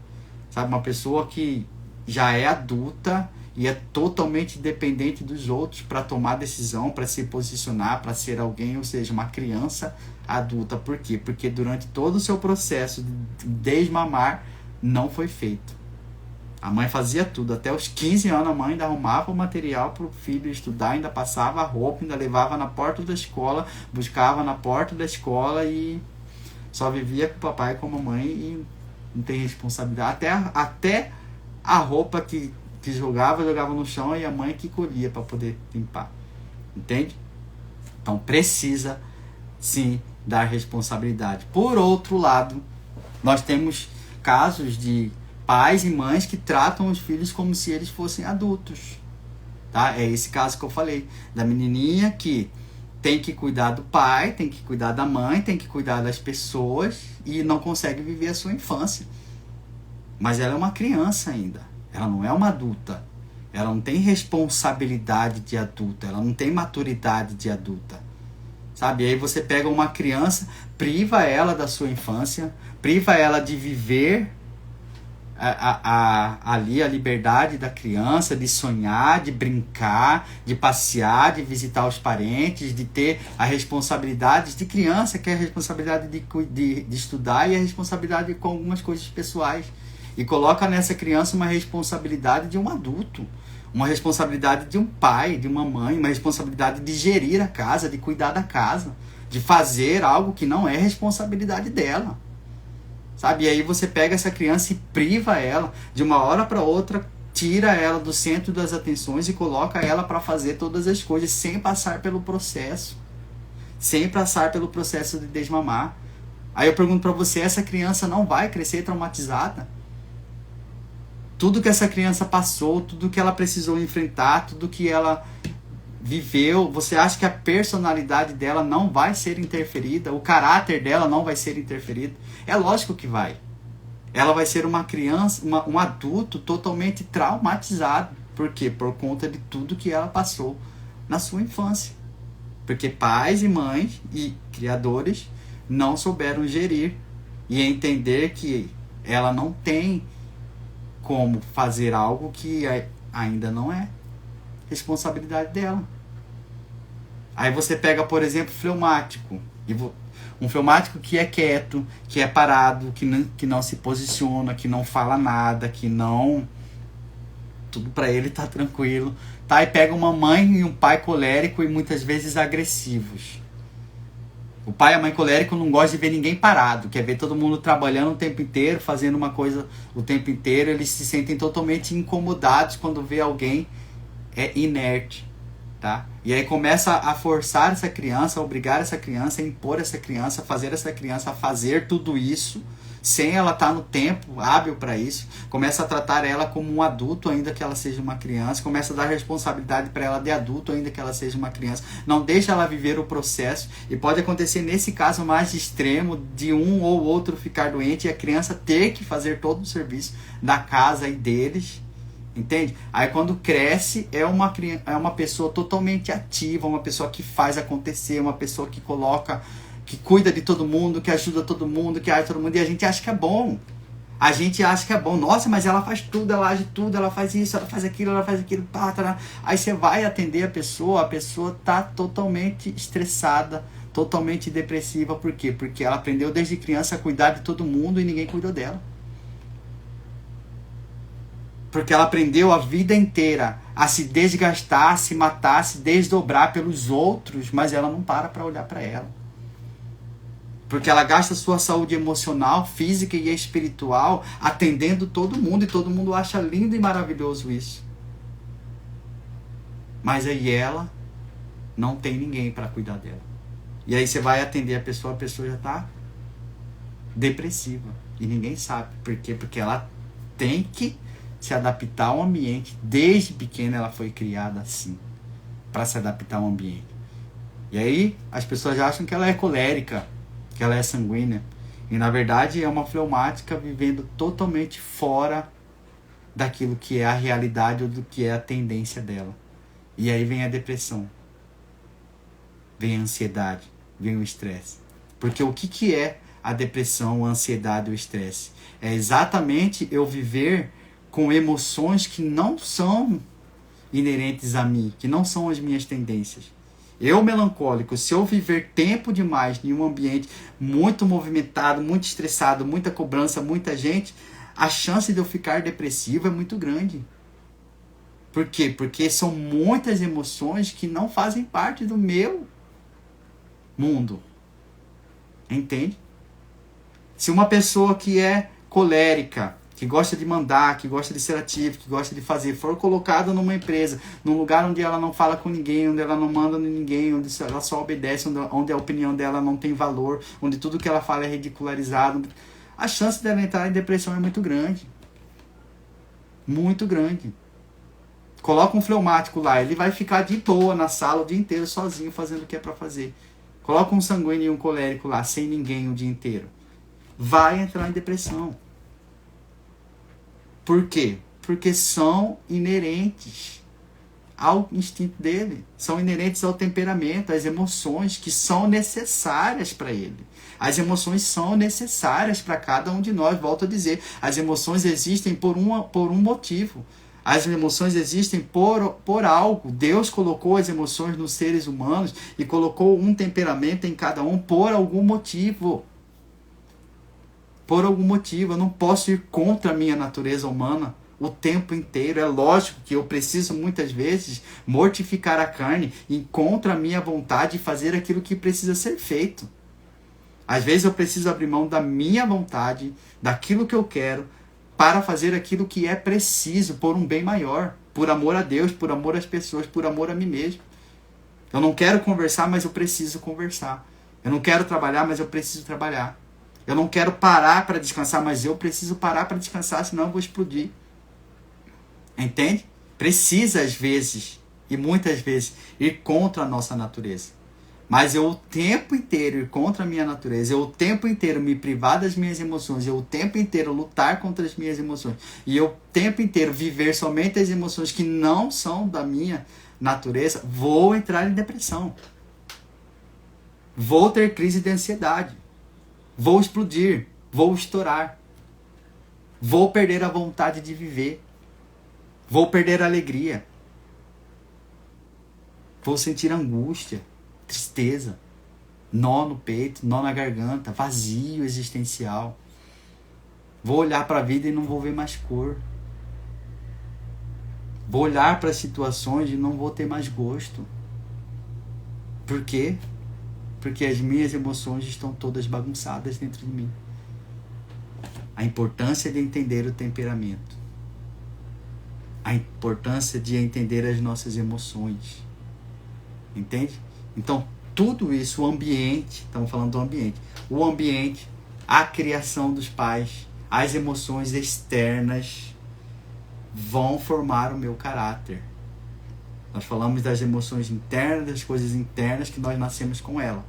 Sabe, uma pessoa que já é adulta e é totalmente dependente dos outros para tomar decisão, para se posicionar, para ser alguém, ou seja, uma criança adulta. Por quê? Porque durante todo o seu processo de desmamar, não foi feito. A mãe fazia tudo. Até os 15 anos a mãe ainda arrumava o material para o filho estudar, ainda passava a roupa, ainda levava na porta da escola, buscava na porta da escola e só vivia com o papai e com a mamãe e não tem responsabilidade. Até a roupa que jogava no chão e a mãe que colhia para poder limpar. Entende? Então precisa sim dar responsabilidade. Por outro lado, nós temos casos de pais e mães que tratam os filhos como se eles fossem adultos, tá? É esse caso que eu falei, da menininha que tem que cuidar do pai, tem que cuidar da mãe, tem que cuidar das pessoas e não consegue viver a sua infância. Mas ela é uma criança ainda, ela não é uma adulta, ela não tem responsabilidade de adulta, ela não tem maturidade de adulta. Sabe? E aí você pega uma criança, priva ela da sua infância, priva ela de viver ali a liberdade da criança, de sonhar, de brincar, de passear, de visitar os parentes, de ter a responsabilidade de criança, que é a responsabilidade de estudar e a responsabilidade com algumas coisas pessoais. E coloca nessa criança uma responsabilidade de um adulto. Uma responsabilidade de um pai, de uma mãe, uma responsabilidade de gerir a casa, de cuidar da casa, de fazer algo que não é responsabilidade dela. Sabe? E aí você pega essa criança e priva ela, de uma hora para outra, tira ela do centro das atenções e coloca ela para fazer todas as coisas sem passar pelo processo. Sem passar pelo processo de desmamar. Aí eu pergunto para você, essa criança não vai crescer traumatizada? Tudo que essa criança passou, tudo que ela precisou enfrentar, tudo que ela viveu, você acha que a personalidade dela não vai ser interferida? O caráter dela não vai ser interferido? É lógico que vai. Ela vai ser uma criança, um adulto totalmente traumatizado. Por quê? Por conta de tudo que ela passou na sua infância. Porque pais e mães e criadores não souberam gerir e entender que ela não tem como fazer algo que ainda não é responsabilidade dela. Aí você pega, por exemplo, fleumático. Um fleumático que é quieto, que é parado, que não se posiciona, que não fala nada, que não... Tudo pra ele tá tranquilo. Tá? E pega uma mãe e um pai colérico e muitas vezes agressivos. O pai e a mãe colérico não gostam de ver ninguém parado. Quer ver todo mundo trabalhando o tempo inteiro, fazendo uma coisa o tempo inteiro. Eles se sentem totalmente incomodados quando vê alguém inerte. Tá? E aí começa a forçar essa criança, a obrigar essa criança, a impor essa criança, a fazer essa criança a fazer tudo isso, sem ela estar no tempo hábil para isso. Começa a tratar ela como um adulto, ainda que ela seja uma criança. Começa a dar responsabilidade para ela de adulto, ainda que ela seja uma criança. Não deixa ela viver o processo. E pode acontecer nesse caso mais extremo, de um ou outro ficar doente e a criança ter que fazer todo o serviço da casa e deles. Entende? Aí quando cresce é uma pessoa totalmente ativa, uma pessoa que faz acontecer, uma pessoa que coloca, que cuida de todo mundo, que ajuda todo mundo, que age todo mundo, e a gente acha que é bom. A gente acha que é bom. Nossa, mas ela faz tudo, ela age tudo, ela faz isso, ela faz aquilo, pá, tá. Aí você vai atender a pessoa tá totalmente estressada, totalmente depressiva. Por quê? Porque ela aprendeu desde criança a cuidar de todo mundo e ninguém cuidou dela. Porque ela aprendeu a vida inteira a se desgastar, a se matar, a se desdobrar pelos outros, mas ela não para olhar para ela. Porque ela gasta sua saúde emocional, física e espiritual atendendo todo mundo, e todo mundo acha lindo e maravilhoso isso. Mas aí ela não tem ninguém para cuidar dela. E aí você vai atender a pessoa já está depressiva. E ninguém sabe. Por quê? Porque ela tem que se adaptar ao ambiente. Desde pequena ela foi criada assim, para se adaptar ao ambiente. E aí as pessoas acham que ela é colérica, que ela é sanguínea, e na verdade é uma fleumática vivendo totalmente fora daquilo que é a realidade ou do que é a tendência dela. E aí vem a depressão, vem a ansiedade, vem o estresse. Porque o que é a depressão, a ansiedade e o estresse? É exatamente eu viver com emoções que não são inerentes a mim, que não são as minhas tendências. Eu, melancólico, se eu viver tempo demais em um ambiente muito movimentado, muito estressado, muita cobrança, muita gente, a chance de eu ficar depressivo é muito grande. Por quê? Porque são muitas emoções que não fazem parte do meu mundo. Entende? Se uma pessoa que é colérica, que gosta de mandar, que gosta de ser ativo, que gosta de fazer, for colocada numa empresa, num lugar onde ela não fala com ninguém, onde ela não manda em ninguém, onde ela só obedece, onde a opinião dela não tem valor, onde tudo que ela fala é ridicularizado, a chance dela entrar em depressão é muito grande. Muito grande. Coloca um fleumático lá, ele vai ficar de boa na sala o dia inteiro, sozinho, fazendo o que é para fazer. Coloca um sanguíneo e um colérico lá, sem ninguém o dia inteiro. Vai entrar em depressão. Por quê? Porque são inerentes ao instinto dele. São inerentes ao temperamento, às emoções que são necessárias para ele. As emoções são necessárias para cada um de nós. Volto a dizer, as emoções existem por um motivo. As emoções existem por algo. Deus colocou as emoções nos seres humanos e colocou um temperamento em cada um por algum motivo. Por algum motivo. Eu não posso ir contra a minha natureza humana o tempo inteiro. É lógico que eu preciso muitas vezes mortificar a carne e contra a minha vontade e fazer aquilo que precisa ser feito. Às vezes eu preciso abrir mão da minha vontade, daquilo que eu quero, para fazer aquilo que é preciso por um bem maior, por amor a Deus, por amor às pessoas, por amor a mim mesmo. Eu não quero conversar, mas eu preciso conversar. Eu não quero trabalhar, mas eu preciso trabalhar. Eu não quero parar para descansar, mas eu preciso parar para descansar, senão eu vou explodir. Entende? Precisa, às vezes, e muitas vezes, ir contra a nossa natureza. Mas eu o tempo inteiro ir contra a minha natureza, eu o tempo inteiro me privar das minhas emoções, eu o tempo inteiro lutar contra as minhas emoções, e eu o tempo inteiro viver somente as emoções que não são da minha natureza, vou entrar em depressão. Vou ter crise de ansiedade. Vou explodir, vou estourar. Vou perder a vontade de viver. Vou perder a alegria. Vou sentir angústia, tristeza, nó no peito, nó na garganta, vazio existencial. Vou olhar para a vida e não vou ver mais cor. Vou olhar para as situações e não vou ter mais gosto. Por quê? Porque as minhas emoções estão todas bagunçadas dentro de mim. A importância de entender o temperamento. A importância de entender as nossas emoções. Entende? Então, tudo isso, o ambiente, estamos falando do ambiente. O ambiente, a criação dos pais, as emoções externas vão formar o meu caráter. Nós falamos das emoções internas, das coisas internas que nós nascemos com ela.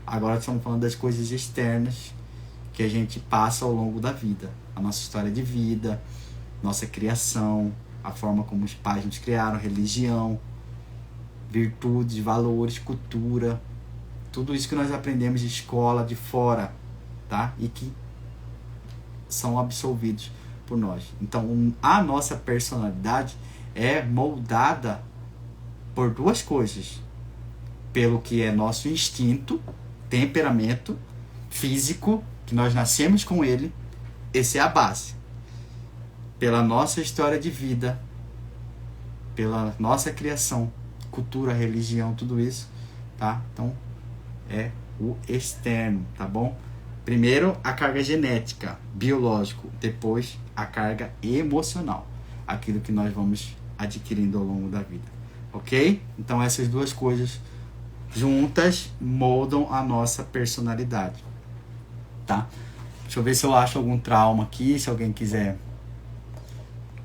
Agora estamos falando das coisas externas que a gente passa ao longo da vida. A nossa história de vida, nossa criação, a forma como os pais nos criaram, religião, virtudes, valores, cultura. Tudo isso que nós aprendemos de escola, de fora, tá? E que são absolvidos por nós. Então, a nossa personalidade é moldada por duas coisas. Pelo que é nosso instinto, temperamento físico, que nós nascemos com ele, essa é a base. Pela nossa história de vida, pela nossa criação, cultura, religião, tudo isso, tá? Então, é o externo, tá bom? Primeiro, a carga genética, biológico, depois a carga emocional, aquilo que nós vamos adquirindo ao longo da vida, ok? Então, essas duas coisas juntas moldam a nossa personalidade, tá? Deixa eu ver se eu acho algum trauma aqui, se alguém quiser.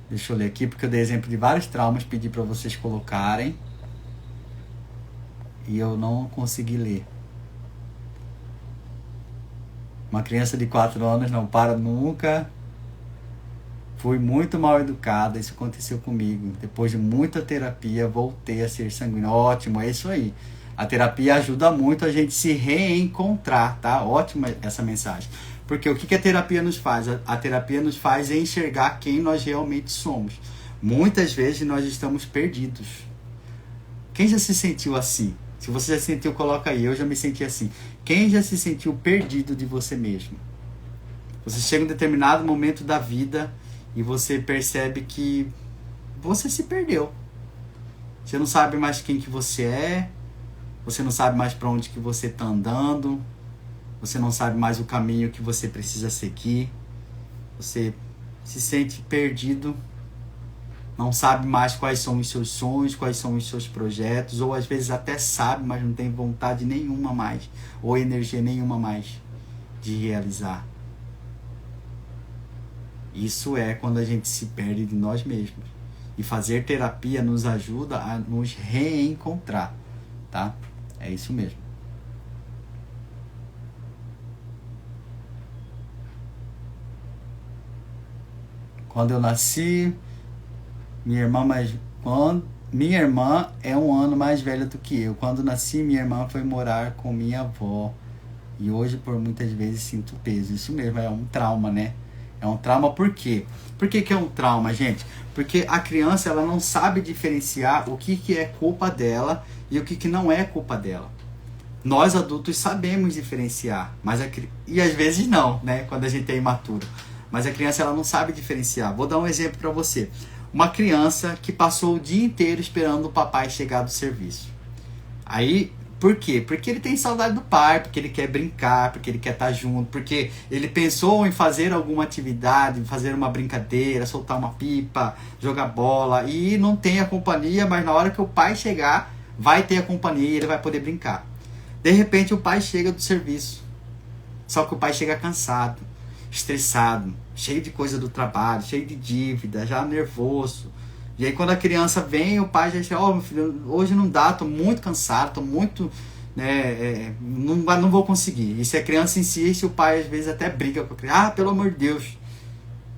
Deixa eu ler aqui, porque eu dei exemplo de vários traumas, pedi para vocês colocarem e eu não consegui ler. Uma criança de 4 anos não para nunca. Fui muito mal educada, isso aconteceu comigo. Depois de muita terapia, voltei a ser sanguíneo. Ótimo, é isso aí. A terapia ajuda muito a gente se reencontrar, tá? Ótima essa mensagem. Porque o que a terapia nos faz? A terapia nos faz enxergar quem nós realmente somos. Muitas vezes nós estamos perdidos. Quem já se sentiu assim? Se você já se sentiu, coloca aí. Eu já me senti assim. Quem já se sentiu perdido de você mesmo? Você chega em um determinado momento da vida e você percebe que você se perdeu. Você não sabe mais quem que você é. Você não sabe mais para onde que você está andando. Você não sabe mais o caminho que você precisa seguir. Você se sente perdido. Não sabe mais quais são os seus sonhos, quais são os seus projetos. Ou às vezes até sabe, mas não tem vontade nenhuma mais. Ou energia nenhuma mais de realizar. Isso é quando a gente se perde de nós mesmos. E fazer terapia nos ajuda a nos reencontrar. Tá? É isso mesmo. Quando eu nasci, minha irmã é 1 ano mais velha do que eu. Quando nasci, minha irmã foi morar com minha avó. E hoje, por muitas vezes, sinto peso. Isso mesmo, é um trauma, né? É um trauma por quê? Por que é um trauma, gente? Porque a criança ela não sabe diferenciar o que é culpa dela e o que não é culpa dela. Nós adultos sabemos diferenciar, e às vezes não, né? Quando a gente é imaturo. Mas a criança ela não sabe diferenciar. Vou dar um exemplo para você. Uma criança que passou o dia inteiro esperando o papai chegar do serviço. Aí, por quê? Porque ele tem saudade do pai, porque ele quer brincar, porque ele quer estar junto, porque ele pensou em fazer alguma atividade, fazer uma brincadeira, soltar uma pipa, jogar bola, e não tem a companhia, mas na hora que o pai chegar, vai ter a companhia e ele vai poder brincar. De repente o pai chega do serviço, só que o pai chega cansado, estressado, cheio de coisa do trabalho, cheio de dívida, já nervoso. E aí quando a criança vem, o pai já diz, meu filho, hoje não dá, tô muito cansado, tô muito, não vou conseguir. E se a criança insiste, o pai às vezes até briga com a criança, pelo amor de Deus,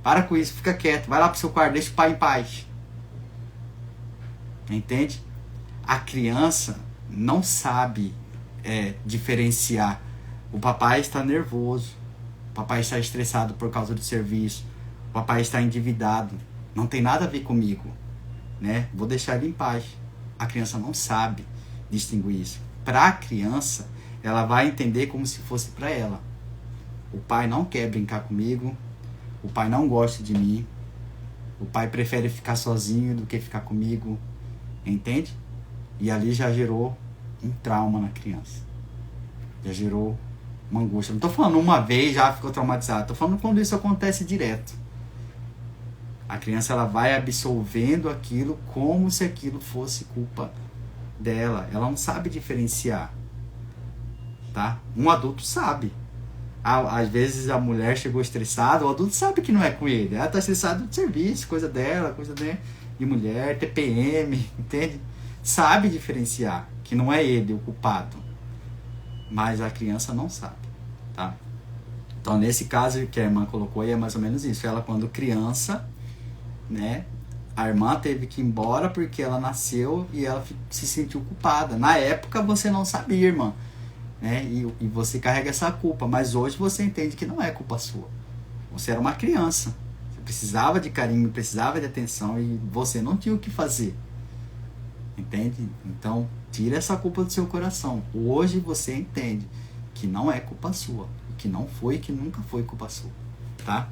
para com isso, fica quieto, vai lá pro seu quarto, deixa o pai em paz. Entende? A criança não sabe diferenciar. O papai está nervoso, o papai está estressado por causa do serviço, o papai está endividado, não tem nada a ver comigo, né? Vou deixar ele em paz. A criança não sabe distinguir isso. Para a criança, ela vai entender como se fosse para ela. O pai não quer brincar comigo, o pai não gosta de mim, o pai prefere ficar sozinho do que ficar comigo, entende? E ali já gerou um trauma na criança. Já gerou uma angústia. Não estou falando uma vez já ficou traumatizado. Estou falando quando isso acontece direto. A criança ela vai absorvendo aquilo como se aquilo fosse culpa dela. Ela não sabe diferenciar. Tá? Um adulto sabe. Às vezes a mulher chegou estressada, o adulto sabe que não é com ele. Ela está estressada do serviço, coisa dela, coisa de mulher, TPM, entende? Sabe diferenciar que não é ele o culpado. Mas a criança não sabe, tá? Então, nesse caso que a irmã colocou aí, é mais ou menos isso. Ela, quando criança, né? A irmã teve que ir embora porque ela nasceu e ela se sentiu culpada. Na época, você não sabia, irmã, né? E você carrega essa culpa. Mas hoje você entende que não é culpa sua. Você era uma criança. Você precisava de carinho, precisava de atenção e você não tinha o que fazer. Entende? Então, tira essa culpa do seu coração. Hoje você entende que não é culpa sua. Que não foi e que nunca foi culpa sua. Tá?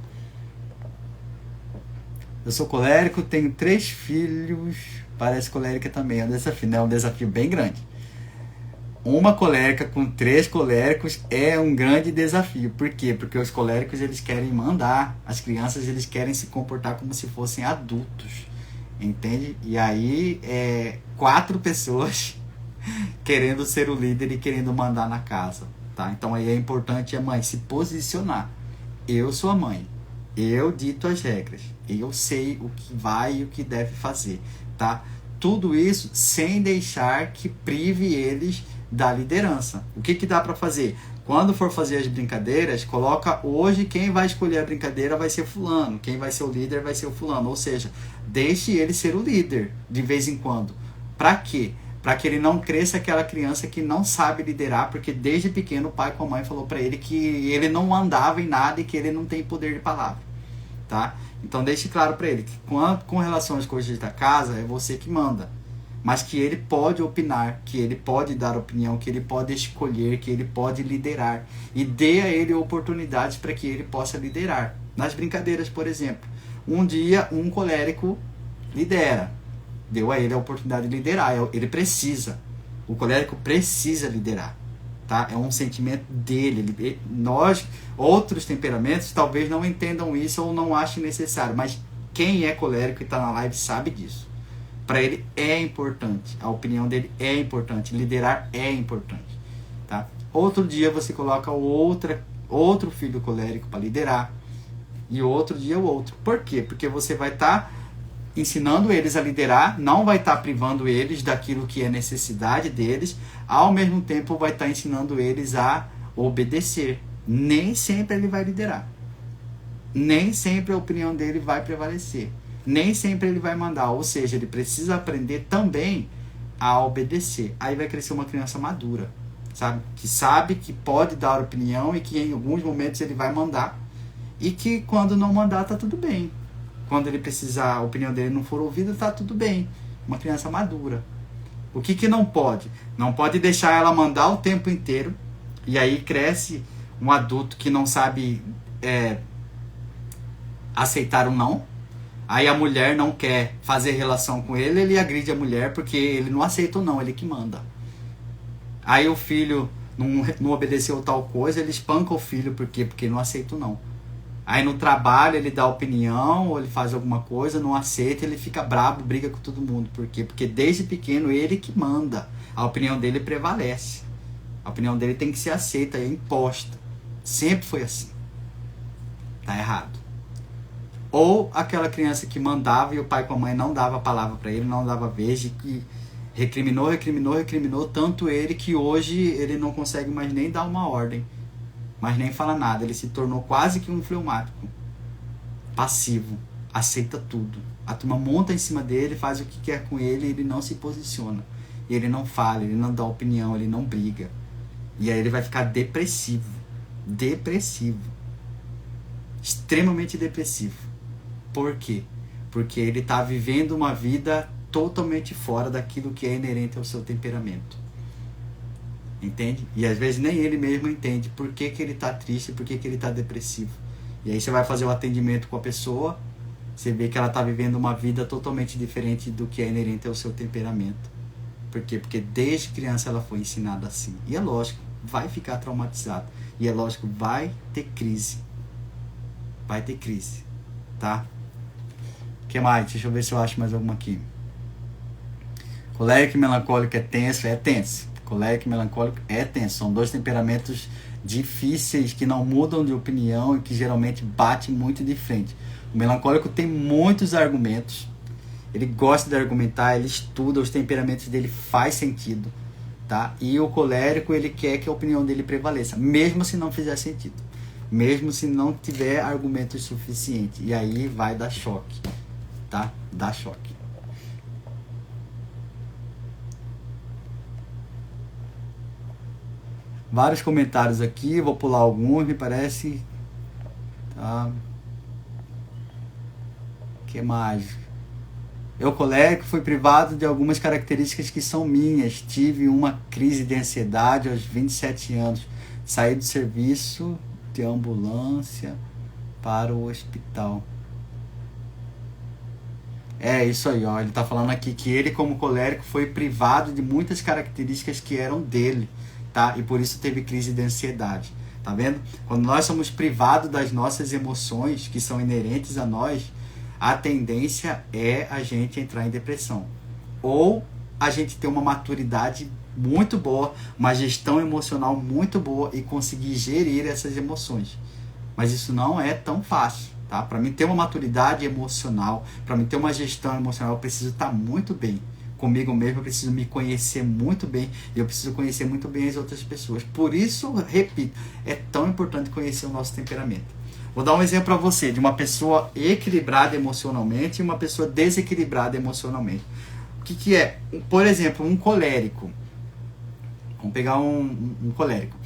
Eu sou colérico, tenho 3 filhos. Parece colérica também. É um desafio, né? É um desafio bem grande. Uma colérica com 3 coléricos é um grande desafio. Por quê? Porque os coléricos eles querem mandar. As crianças eles querem se comportar como se fossem adultos. Entende? E aí 4 pessoas querendo ser o líder e querendo mandar na casa, tá? Então aí é importante a mãe se posicionar. Eu sou a mãe, eu dito as regras, eu sei o que vai e o que deve fazer, tá? Tudo isso sem deixar que prive eles da liderança. O que dá para fazer? Quando for fazer as brincadeiras, coloca hoje quem vai escolher a brincadeira vai ser fulano, quem vai ser o líder vai ser o fulano, ou seja, deixe ele ser o líder de vez em quando. Para quê? Para que ele não cresça aquela criança que não sabe liderar, porque desde pequeno o pai com a mãe falou para ele que ele não mandava em nada e que ele não tem poder de palavra, tá? Então deixe claro para ele que com relação às coisas da casa é você que manda, mas que ele pode opinar, que ele pode dar opinião, que ele pode escolher, que ele pode liderar. E dê a ele oportunidades para que ele possa liderar. Nas brincadeiras, por exemplo, um dia um colérico lidera. Deu a ele a oportunidade de liderar. Ele precisa. O colérico precisa liderar. Tá? É um sentimento dele. Nós, outros temperamentos, talvez não entendam isso ou não achem necessário. Mas quem é colérico e está na live sabe disso. Para ele é importante, a opinião dele é importante, liderar é importante, tá? Outro dia você coloca outro filho colérico para liderar e outro dia o outro. Por quê? Porque você vai estar ensinando eles a liderar, não vai estar privando eles daquilo que é necessidade deles, ao mesmo tempo vai estar ensinando eles a obedecer. Nem sempre ele vai liderar, nem sempre a opinião dele vai prevalecer. Nem sempre ele vai mandar, ou seja, ele precisa aprender também a obedecer. Aí vai crescer uma criança madura, sabe? Que sabe que pode dar opinião e que em alguns momentos ele vai mandar. E que quando não mandar, tá tudo bem. Quando ele precisar, a opinião dele não for ouvida, tá tudo bem. Uma criança madura. O que não pode? Não pode deixar ela mandar o tempo inteiro. E aí cresce um adulto que não sabe aceitar um não. Aí a mulher não quer fazer relação com ele, ele agride a mulher porque ele não aceita ou não, ele que manda. Aí o filho não obedeceu tal coisa, ele espanca o filho, por quê? Porque não aceita ou não. Aí no trabalho ele dá opinião, ou ele faz alguma coisa, não aceita, ele fica brabo, briga com todo mundo. Por quê? Porque desde pequeno ele que manda, a opinião dele prevalece. A opinião dele tem que ser aceita, é imposta. Sempre foi assim. Tá errado. Ou aquela criança que mandava e o pai com a mãe não dava a palavra para ele, não dava vez, e que recriminou, tanto ele que hoje ele não consegue mais nem dar uma ordem, mas nem fala nada. Ele se tornou quase que um fleumático, passivo, aceita tudo. A turma monta em cima dele, faz o que quer com ele e ele não se posiciona. E ele não fala, ele não dá opinião, ele não briga. E aí ele vai ficar depressivo, extremamente depressivo. Por quê? Porque ele está vivendo uma vida totalmente fora daquilo que é inerente ao seu temperamento. Entende? E às vezes nem ele mesmo entende por que ele está triste, por que ele está depressivo. E aí você vai fazer o atendimento com a pessoa, você vê que ela está vivendo uma vida totalmente diferente do que é inerente ao seu temperamento. Por quê? Porque desde criança ela foi ensinada assim. E é lógico, vai ficar traumatizado. E é lógico, vai ter crise. Vai ter crise. Tá? O que mais? Deixa eu ver se eu acho mais alguma aqui. Colérico e melancólico é tenso? É tenso. Colérico e melancólico é tenso. São dois temperamentos difíceis que não mudam de opinião e que geralmente batem muito de frente. O melancólico tem muitos argumentos. Ele gosta de argumentar, ele estuda, os temperamentos dele faz sentido, tá? E o colérico, ele quer que a opinião dele prevaleça, mesmo se não fizer sentido, mesmo se não tiver argumentos suficientes. E aí vai dar choque, tá? Dá choque. Vários comentários aqui, vou pular alguns, me parece. Tá? O que mais? Eu, colérico, fui privado de algumas características que são minhas. Tive uma crise de ansiedade aos 27 anos. Saí do serviço de ambulância para o hospital. É isso aí, ó. Ele está falando aqui que ele, como colérico, foi privado de muitas características que eram dele, tá? E por isso teve crise de ansiedade. Tá vendo? Quando nós somos privados das nossas emoções que são inerentes a nós, a tendência é a gente entrar em depressão. Ou a gente ter uma maturidade muito boa, uma gestão emocional muito boa e conseguir gerir essas emoções. Mas isso não é tão fácil, tá? Para mim ter uma maturidade emocional, para mim ter uma gestão emocional, eu preciso estar muito bem comigo mesmo, eu preciso me conhecer muito bem e eu preciso conhecer muito bem as outras pessoas. Por isso, repito, é tão importante conhecer o nosso temperamento. Vou dar um exemplo para você de uma pessoa equilibrada emocionalmente e uma pessoa desequilibrada emocionalmente. O que é? Por exemplo, um colérico. Vamos pegar um colérico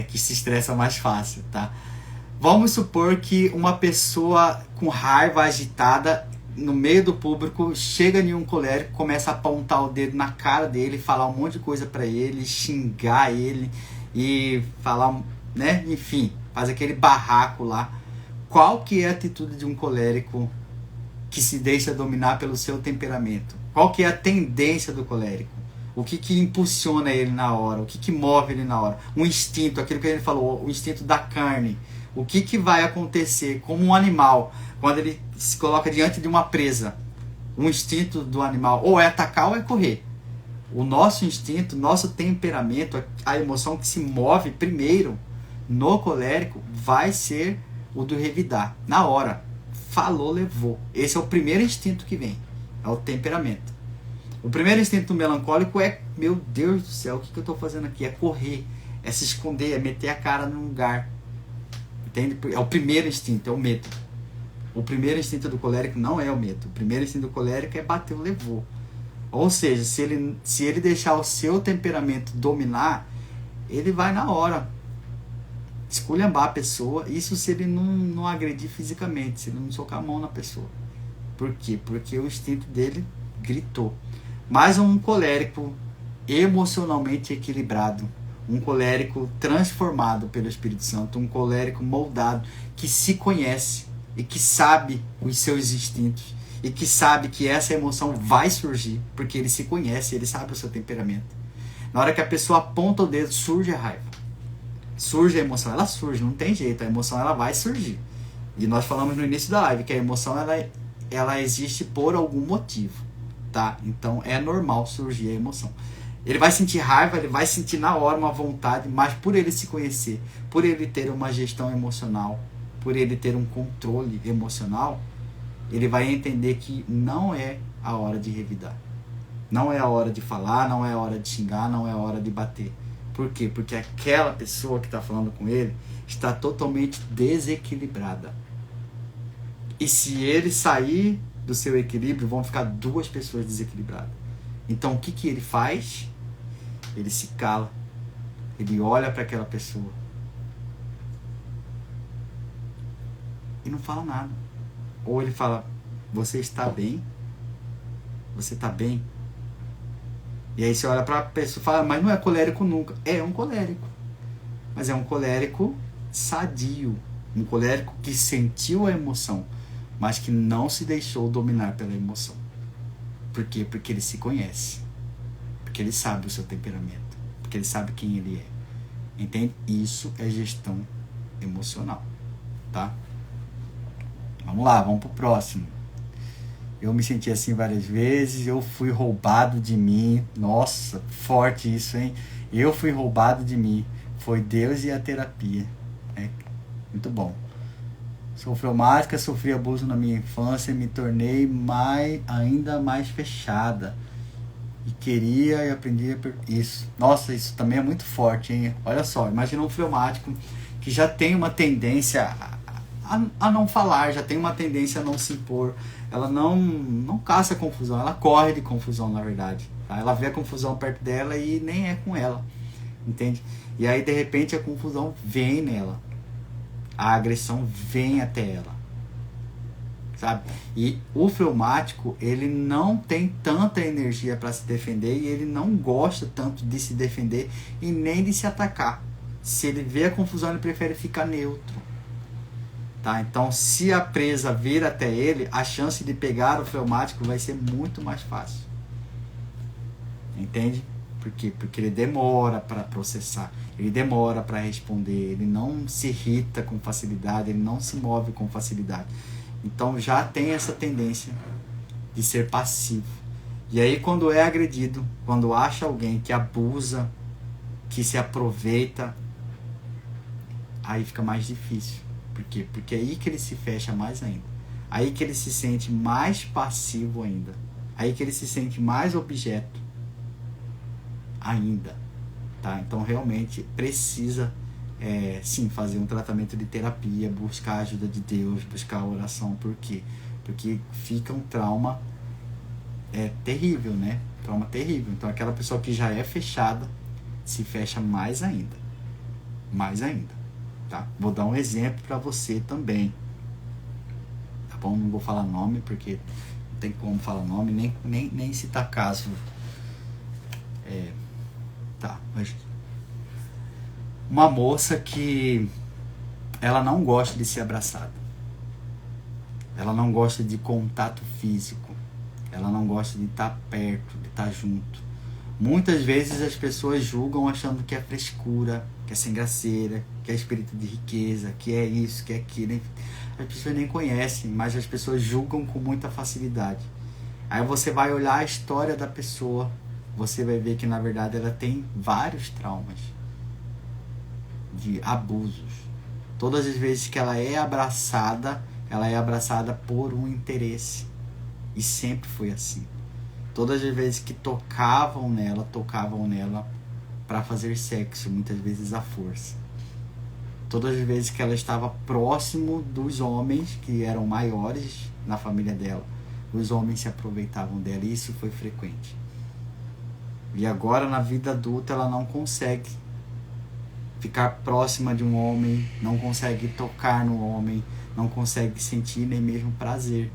que se estressa mais fácil, tá? Vamos supor que uma pessoa com raiva agitada no meio do público chega em um colérico, começa a apontar o dedo na cara dele, falar um monte de coisa para ele, xingar ele e falar, né? Enfim, faz aquele barraco lá. Qual que é a atitude de um colérico que se deixa dominar pelo seu temperamento? Qual que é a tendência do colérico? O que impulsiona ele na hora? O que move ele na hora? Um instinto, aquilo que ele falou, o instinto da carne. O que vai acontecer como um animal quando ele se coloca diante de uma presa? O instinto do animal ou é atacar ou é correr. O nosso instinto, nosso temperamento, a emoção que se move primeiro no colérico vai ser o do revidar. Na hora. Falou, levou. Esse é o primeiro instinto que vem. É o temperamento. O primeiro instinto do melancólico é, meu Deus do céu, o que eu estou fazendo aqui? É correr, é se esconder, é meter a cara num lugar. Entende? É o primeiro instinto, é o medo. O primeiro instinto do colérico não é o medo. O primeiro instinto do colérico é bater, levou. Ou seja, se ele deixar o seu temperamento dominar, ele vai na hora esculhambar a pessoa. Isso se ele não agredir fisicamente, se ele não socar a mão na pessoa. Por quê? Porque o instinto dele gritou. Mas um colérico emocionalmente equilibrado, um colérico transformado pelo Espírito Santo, um colérico moldado, que se conhece e que sabe os seus instintos e que sabe que essa emoção vai surgir, porque ele se conhece, ele sabe o seu temperamento. Na hora que a pessoa aponta o dedo, surge a raiva, surge a emoção, ela surge, não tem jeito, a emoção ela vai surgir. E nós falamos no início da live que a emoção ela existe por algum motivo, tá? Então é normal surgir a emoção. Ele vai sentir raiva, ele vai sentir na hora uma vontade, mas por ele se conhecer, por ele ter uma gestão emocional, por ele ter um controle emocional, ele vai entender que não é a hora de revidar. Não é a hora de falar, não é a hora de xingar, não é a hora de bater. Por quê? Porque aquela pessoa que está falando com ele está totalmente desequilibrada. E se ele sair do seu equilíbrio, vão ficar duas pessoas desequilibradas. Então o que ele faz? Ele se cala. Ele olha para aquela pessoa. E não fala nada. ou ele fala, você está bem? Você está bem? E aí você olha para a pessoa e fala, mas não é colérico nunca. É um colérico. Mas é um colérico sadio. Um colérico que sentiu a emoção, mas que não se deixou dominar pela emoção. Por quê? Porque ele se conhece. Porque ele sabe o seu temperamento. Porque ele sabe quem ele é. Entende? Isso é gestão emocional. Tá? Vamos lá, vamos pro próximo. Eu me senti assim várias vezes, eu fui roubado de mim. Nossa, forte isso, hein? Eu fui roubado de mim. Foi Deus e a terapia. É muito bom. Sou fleumática, sofri abuso na minha infância, me tornei ainda mais fechada. E queria e aprendi isso. Nossa, isso também é muito forte, hein? Olha só, imagina um fleumático que já tem uma tendência a não falar, já tem uma tendência a não se impor. Ela não caça confusão, ela corre de confusão, na verdade. Tá? Ela vê a confusão perto dela e nem é com ela. Entende? E aí, de repente, a confusão vem nela. A agressão vem até ela. Sabe? E o fleumático, ele não tem tanta energia para se defender e ele não gosta tanto de se defender e nem de se atacar. Se ele vê a confusão, ele prefere ficar neutro. Tá? Então, se a presa vir até ele, a chance de pegar o fleumático vai ser muito mais fácil. Entende? Por quê? Porque ele demora para processar, ele demora para responder, ele não se irrita com facilidade, ele não se move com facilidade. Então, já tem essa tendência de ser passivo. E aí, quando é agredido, quando acha alguém que abusa, que se aproveita, aí fica mais difícil. Por quê? Porque é aí que ele se fecha mais ainda. Aí que ele se sente mais passivo ainda. Aí que ele se sente mais objeto ainda. Tá? Então, realmente, precisa, sim, fazer um tratamento de terapia, buscar a ajuda de Deus, buscar a oração. Por quê? Porque fica um trauma terrível, né? Trauma terrível. Então, aquela pessoa que já é fechada, se fecha mais ainda. Mais ainda. Tá? Vou dar um exemplo para você também. Tá bom? Não vou falar nome, porque não tem como falar nome, nem citar caso. Tá, mas uma moça que ela não gosta de ser abraçada. Ela não gosta de contato físico. Ela não gosta de estar perto, de estar junto. Muitas vezes as pessoas julgam achando que é frescura, que é sem graceira, que é espírito de riqueza, que é isso, que é aquilo. As pessoas nem conhecem, mas as pessoas julgam com muita facilidade. Aí você vai olhar a história da pessoa, você vai ver que na verdade ela tem vários traumas de abusos. Todas as vezes que ela é abraçada por um interesse. E sempre foi assim. Todas as vezes que tocavam nela para fazer sexo, muitas vezes à força. Todas as vezes que ela estava próximo dos homens que eram maiores na família dela, os homens se aproveitavam dela, e isso foi frequente. E agora, na vida adulta, ela não consegue ficar próxima de um homem, não consegue tocar no homem, não consegue sentir nem mesmo prazer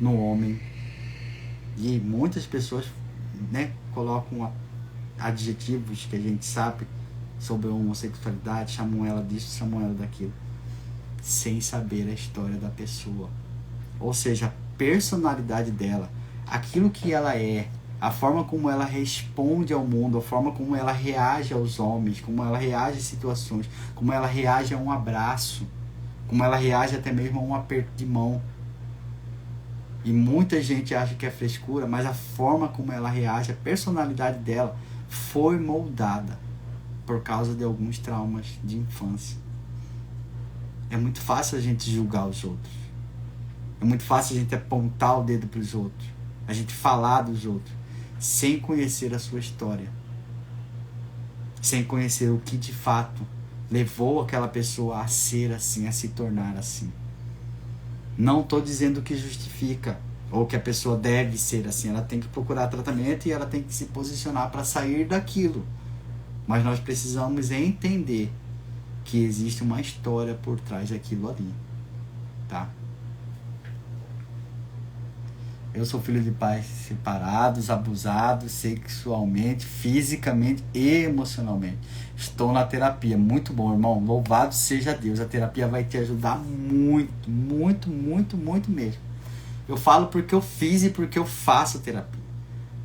no homem. E muitas pessoas, né, colocam adjetivos que a gente sabe sobre a homossexualidade, chamam ela disso, chamam ela daquilo, sem saber a história da pessoa. Ou seja, a personalidade dela, aquilo que ela é, a forma como ela responde ao mundo, a forma como ela reage aos homens, como ela reage a situações, como ela reage a um abraço, como ela reage até mesmo a um aperto de mão. E muita gente acha que é frescura, mas a forma como ela reage, a personalidade dela foi moldada por causa de alguns traumas de infância. É muito fácil a gente julgar os outros. É muito fácil a gente apontar o dedo para os outros. A gente falar dos outros, sem conhecer a sua história. Sem conhecer o que de fato levou aquela pessoa a ser assim, a se tornar assim. Não estou dizendo que justifica ou que a pessoa deve ser assim. Ela tem que procurar tratamento e ela tem que se posicionar para sair daquilo. Mas nós precisamos entender que existe uma história por trás daquilo ali. Tá? Eu sou filho de pais separados, abusados sexualmente, fisicamente e emocionalmente. Estou na terapia. Muito bom, irmão. Louvado seja Deus. A terapia vai te ajudar muito, muito, muito, muito mesmo. Eu falo porque eu fiz e porque eu faço terapia,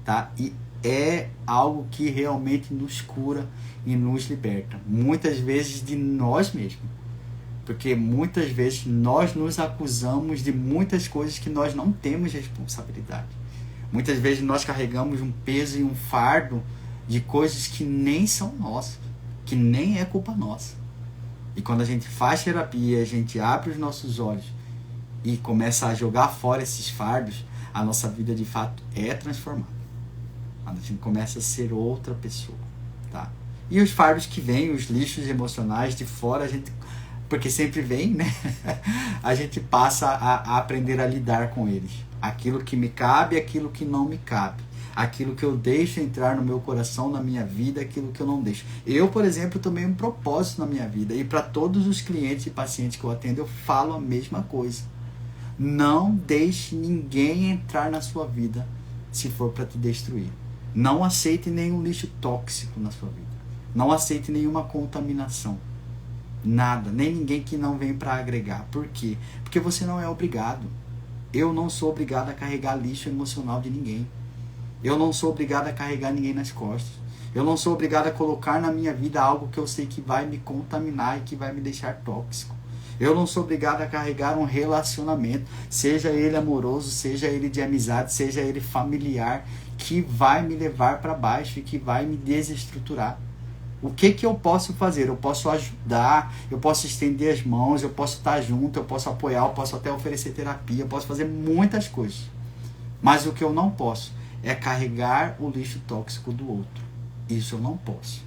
tá? E é algo que realmente nos cura e nos liberta. Muitas vezes de nós mesmos. Porque muitas vezes nós nos acusamos de muitas coisas que nós não temos responsabilidade. Muitas vezes nós carregamos um peso e um fardo de coisas que nem são nossas, que nem é culpa nossa. E quando a gente faz terapia, a gente abre os nossos olhos e começa a jogar fora esses fardos, a nossa vida de fato é transformada. A gente começa a ser outra pessoa, tá? E os fardos que vêm, os lixos emocionais de fora, a gente... porque sempre vem, né? A gente passa a aprender a lidar com eles. Aquilo que me cabe, aquilo que não me cabe. Aquilo que eu deixo entrar no meu coração, na minha vida, aquilo que eu não deixo. Eu, por exemplo, tomei um propósito na minha vida. E para todos os clientes e pacientes que eu atendo, eu falo a mesma coisa. Não deixe ninguém entrar na sua vida se for para te destruir. Não aceite nenhum lixo tóxico na sua vida. Não aceite nenhuma contaminação. Nada, nem ninguém que não vem para agregar. Por quê? Porque você não é obrigado. Eu não sou obrigado a carregar lixo emocional de ninguém. Eu não sou obrigado a carregar ninguém nas costas. Eu não sou obrigado a colocar na minha vida algo que eu sei que vai me contaminar e que vai me deixar tóxico. Eu não sou obrigado a carregar um relacionamento, seja ele amoroso, seja ele de amizade, seja ele familiar, que vai me levar para baixo e que vai me desestruturar. O que eu posso fazer? Eu posso ajudar, eu posso estender as mãos, eu posso estar junto, eu posso apoiar, eu posso até oferecer terapia, eu posso fazer muitas coisas. Mas o que eu não posso é carregar o lixo tóxico do outro. Isso eu não posso.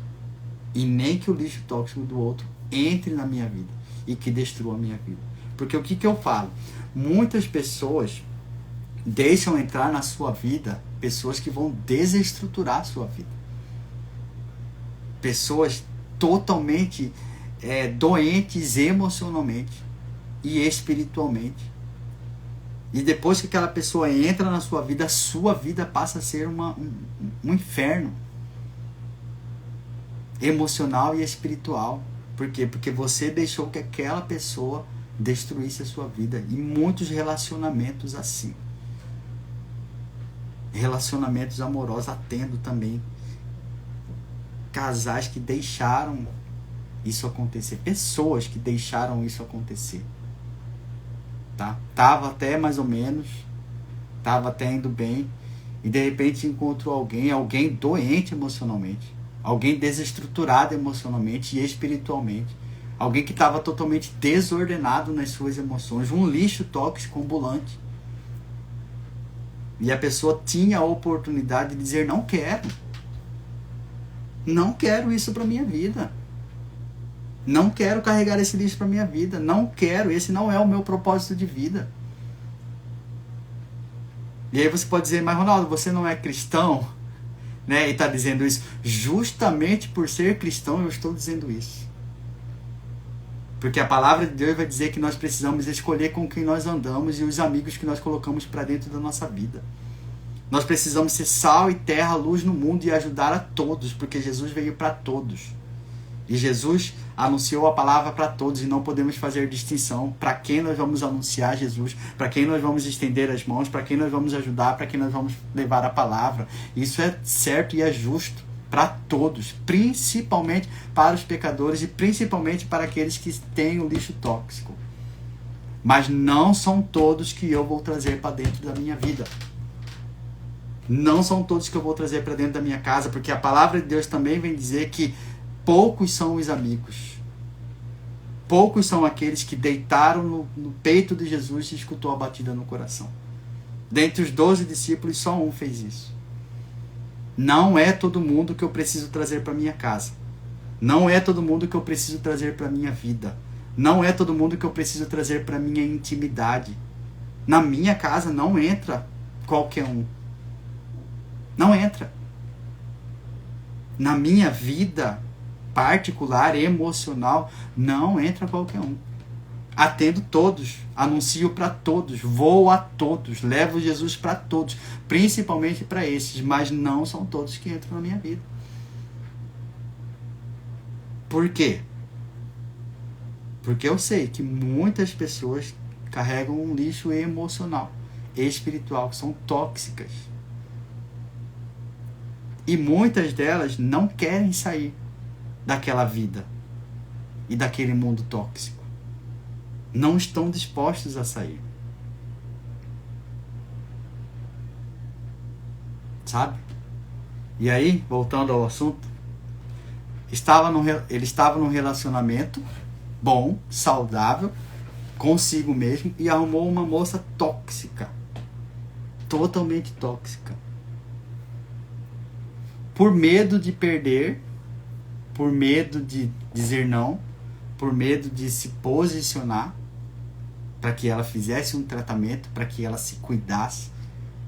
E nem que o lixo tóxico do outro entre na minha vida e que destrua a minha vida. Porque o que eu falo? Muitas pessoas deixam entrar na sua vida pessoas que vão desestruturar a sua vida. Pessoas totalmente doentes emocionalmente e espiritualmente. E depois que aquela pessoa entra na sua vida, a sua vida passa a ser um inferno emocional e espiritual. Por quê? Porque você deixou que aquela pessoa destruísse a sua vida. E muitos relacionamentos assim. Relacionamentos amorosos atendo também. Casais que deixaram isso acontecer. Pessoas que deixaram isso acontecer. Tá? Tava até mais ou menos. Tava até indo bem. E de repente encontrou alguém doente emocionalmente. Alguém desestruturado emocionalmente e espiritualmente. Alguém que estava totalmente desordenado nas suas emoções. Um lixo tóxico ambulante. E a pessoa tinha a oportunidade de dizer: não quero. Não quero isso para minha vida. Não quero carregar esse lixo para minha vida. Não quero. Esse não é o meu propósito de vida. E aí você pode dizer: mas Ronaldo, você não é cristão? Né? E está dizendo isso. Justamente por ser cristão eu estou dizendo isso. Porque a palavra de Deus vai dizer que nós precisamos escolher com quem nós andamos e os amigos que nós colocamos para dentro da nossa vida. Nós precisamos ser sal e terra, luz no mundo e ajudar a todos, porque Jesus veio para todos. E Jesus anunciou a palavra para todos e não podemos fazer distinção para quem nós vamos anunciar Jesus, para quem nós vamos estender as mãos, para quem nós vamos ajudar, para quem nós vamos levar a palavra. Isso é certo e é justo para todos, principalmente para os pecadores e principalmente para aqueles que têm o lixo tóxico. Mas não são todos que eu vou trazer para dentro da minha vida. Não são todos que eu vou trazer para dentro da minha casa, porque a palavra de Deus também vem dizer que poucos são os amigos. Poucos são aqueles que deitaram no peito de Jesus e escutou a batida no coração. Dentre os 12 discípulos, só um fez isso. Não é todo mundo que eu preciso trazer para minha casa. Não é todo mundo que eu preciso trazer para minha vida. Não é todo mundo que eu preciso trazer para minha intimidade. Na minha casa não entra qualquer um. Não entra. Na minha vida particular, emocional, não entra qualquer um. Atendo todos, anuncio para todos, vou a todos, levo Jesus para todos, principalmente para esses, mas não são todos que entram na minha vida. Por quê? Porque eu sei que muitas pessoas carregam um lixo emocional, espiritual, são tóxicas. E muitas delas não querem sair daquela vida e daquele mundo tóxico. Não estão dispostos a sair. Sabe? E aí, voltando ao assunto, ele estava num relacionamento bom, saudável, consigo mesmo, e arrumou uma moça tóxica. Totalmente tóxica. Por medo de perder, por medo de dizer não, por medo de se posicionar, para que ela fizesse um tratamento, para que ela se cuidasse,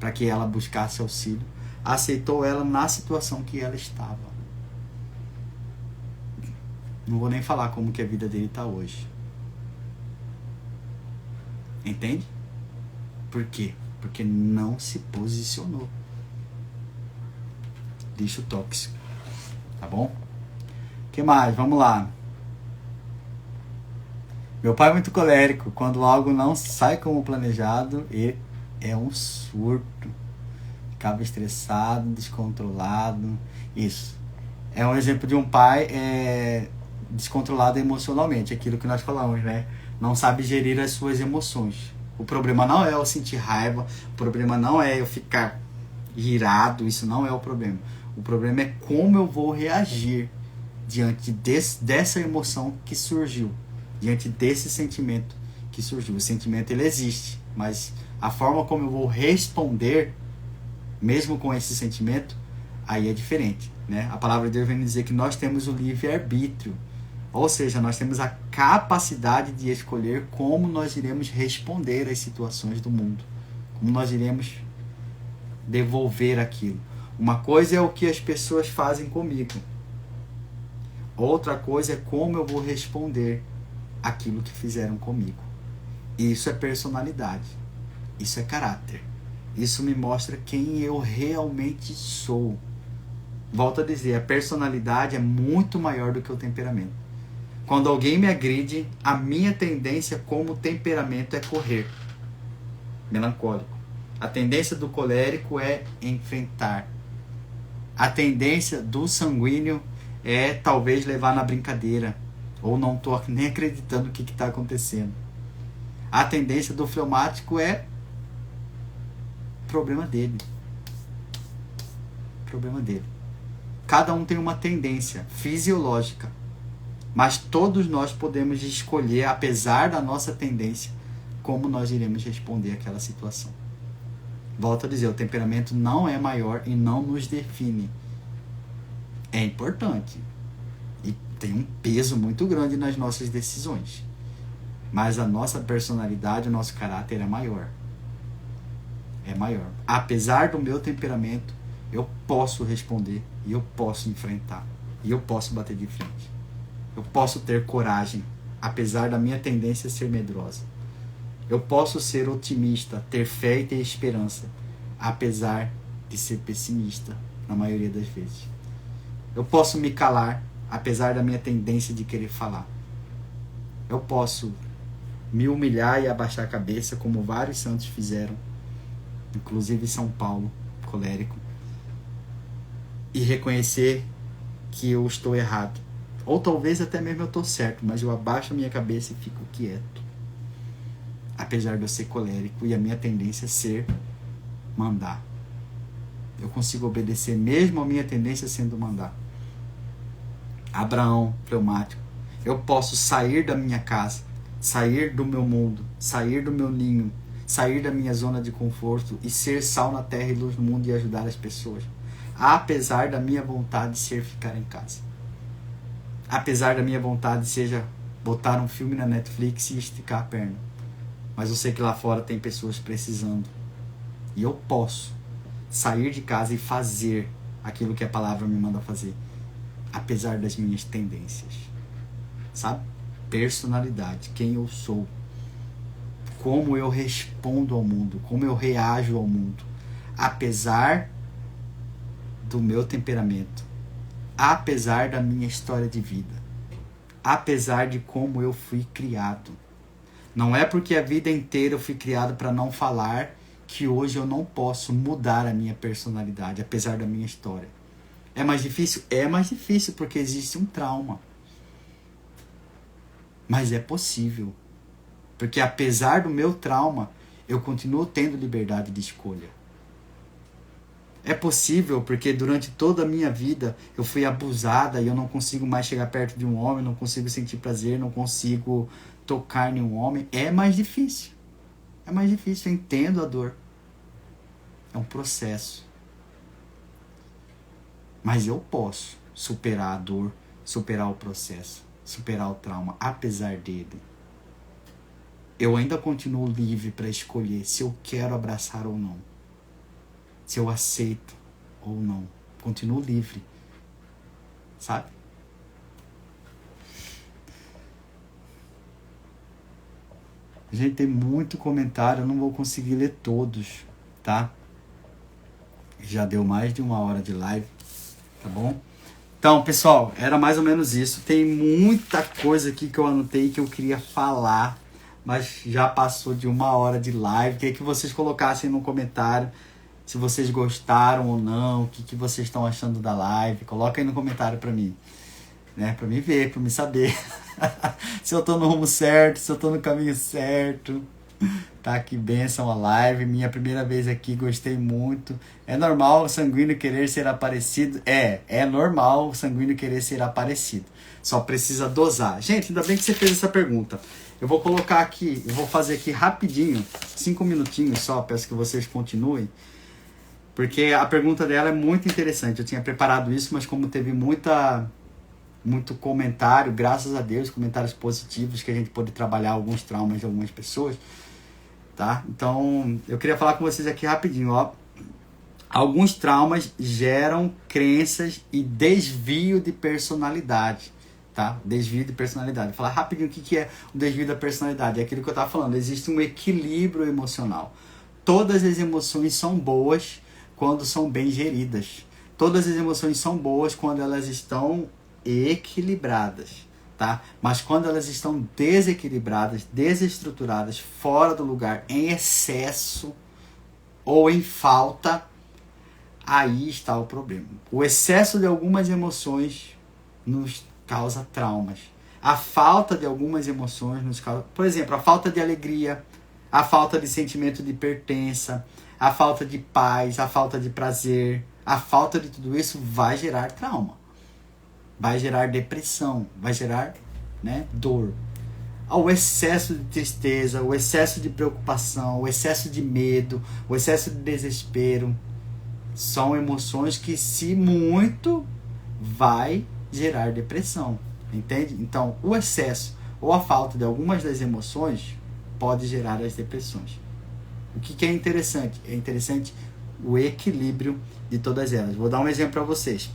para que ela buscasse auxílio, aceitou ela na situação que ela estava. Não vou nem falar como que a vida dele está hoje. Entende? Por quê? Porque não se posicionou. Lixo tóxico. Tá bom? O que mais? Vamos lá. Meu pai é muito colérico. Quando algo não sai como planejado, ele é um surto. Ficava estressado, descontrolado. Isso. É um exemplo de um pai descontrolado emocionalmente. Aquilo que nós falamos, né? Não sabe gerir as suas emoções. O problema não é eu sentir raiva. O problema não é eu ficar irado. Isso não é o problema. O problema é como eu vou reagir diante dessa emoção que surgiu. Diante desse sentimento que surgiu. O sentimento ele existe, mas a forma como eu vou responder, mesmo com esse sentimento, aí é diferente, né? A palavra de Deus vem dizer que nós temos o livre-arbítrio, ou seja, nós temos a capacidade de escolher como nós iremos responder às situações do mundo, como nós iremos devolver aquilo. Uma coisa é o que as pessoas fazem comigo, outra coisa é como eu vou responder aquilo que fizeram comigo. Isso é personalidade. Isso é caráter. Isso me mostra quem eu realmente sou. Volto a dizer, a personalidade é muito maior do que o temperamento. Quando alguém me agride, a minha tendência como temperamento é correr. Melancólico. A tendência do colérico é enfrentar. A tendência do sanguíneo é talvez levar na brincadeira. Ou não estou nem acreditando o que está acontecendo. A tendência do fleumático é problema dele. Problema dele. Cada um tem uma tendência fisiológica. Mas todos nós podemos escolher, apesar da nossa tendência, como nós iremos responder àquela situação. Volto a dizer, o temperamento não é maior e não nos define. É importante. Tem um peso muito grande nas nossas decisões. Mas a nossa personalidade, o nosso caráter é maior. É maior. Apesar do meu temperamento, eu posso responder e eu posso enfrentar. E eu posso bater de frente. Eu posso ter coragem, apesar da minha tendência a ser medrosa. Eu posso ser otimista, ter fé e ter esperança, apesar de ser pessimista na maioria das vezes. Eu posso me calar, apesar da minha tendência de querer falar. Eu posso me humilhar e abaixar a cabeça, como vários santos fizeram, inclusive São Paulo, colérico, e reconhecer que eu estou errado. Ou talvez até mesmo eu estou certo, mas eu abaixo a minha cabeça e fico quieto. Apesar de eu ser colérico e a minha tendência ser mandar. Eu consigo obedecer mesmo a minha tendência sendo mandar. Abraão, fleumático. Eu posso sair da minha casa, sair do meu mundo, sair do meu ninho, sair da minha zona de conforto e ser sal na terra e luz no mundo e ajudar as pessoas. Apesar da minha vontade de ser ficar em casa. Apesar da minha vontade seja botar um filme na Netflix e esticar a perna. Mas eu sei que lá fora tem pessoas precisando. E eu posso sair de casa e fazer aquilo que a palavra me manda fazer. Apesar das minhas tendências. Sabe? personalidade, quem eu sou, como eu respondo ao mundo, como eu reajo ao mundo, apesar do meu temperamento, apesar da minha história de vida, apesar de como eu fui criado. Não é porque a vida inteira eu fui criado para não falar que hoje eu não posso mudar a minha personalidade, apesar da minha história. É mais difícil? É mais difícil porque existe um trauma. Mas é possível. Porque apesar do meu trauma, eu continuo tendo liberdade de escolha. É possível porque durante toda a minha vida eu fui abusada e eu não consigo mais chegar perto de um homem, não consigo sentir prazer, não consigo tocar em um homem. É mais difícil. É mais difícil, eu entendo a dor. É um processo. Mas eu posso superar a dor, superar o processo, superar o trauma, apesar dele. Eu ainda continuo livre para escolher se eu quero abraçar ou não. Se eu aceito ou não. Continuo livre. Sabe? Gente, tem muito comentário, eu não vou conseguir ler todos, tá? Já deu mais de 1 hora de live, tá bom? Então, pessoal, era mais ou menos isso. Tem muita coisa aqui que eu anotei que eu queria falar, mas já passou de 1 hora de live. Queria que vocês colocassem no comentário se vocês gostaram ou não, o que vocês estão achando da live. Coloca aí no comentário pra mim, né? Pra mim ver, pra mim saber se eu tô no rumo certo, se eu tô no caminho certo. Tá, que bênção a live, minha primeira vez aqui, gostei muito. É normal o sanguíneo querer ser aparecido? É normal o sanguíneo querer ser aparecido. Só precisa dosar. Gente, ainda bem que você fez essa pergunta. Eu vou colocar aqui, eu vou fazer aqui rapidinho, 5 minutinhos só, peço que vocês continuem. Porque a pergunta dela é muito interessante. Eu tinha preparado isso, mas como teve muito comentário, graças a Deus, comentários positivos, que a gente pôde trabalhar alguns traumas de algumas pessoas, tá? Então, eu queria falar com vocês aqui rapidinho, ó. Alguns traumas geram crenças e desvio de personalidade, tá? Desvio de personalidade. Vou falar rapidinho o que é o desvio da personalidade. É aquilo que eu estava falando, existe um equilíbrio emocional. Todas as emoções são boas quando são bem geridas. Todas as emoções são boas quando elas estão equilibradas, tá? Mas quando elas estão desequilibradas, desestruturadas, fora do lugar, em excesso ou em falta, aí está o problema. O excesso de algumas emoções nos causa traumas. A falta de algumas emoções nos causa, por exemplo, a falta de alegria, a falta de sentimento de pertença, a falta de paz, a falta de prazer, a falta de tudo isso vai gerar trauma. Vai gerar depressão, vai gerar, né, dor. O excesso de tristeza, o excesso de preocupação, o excesso de medo, o excesso de desespero, são emoções que, se muito, vai gerar depressão, entende? Então, o excesso ou a falta de algumas das emoções pode gerar as depressões. O que é interessante? É interessante o equilíbrio de todas elas. Vou dar um exemplo para vocês.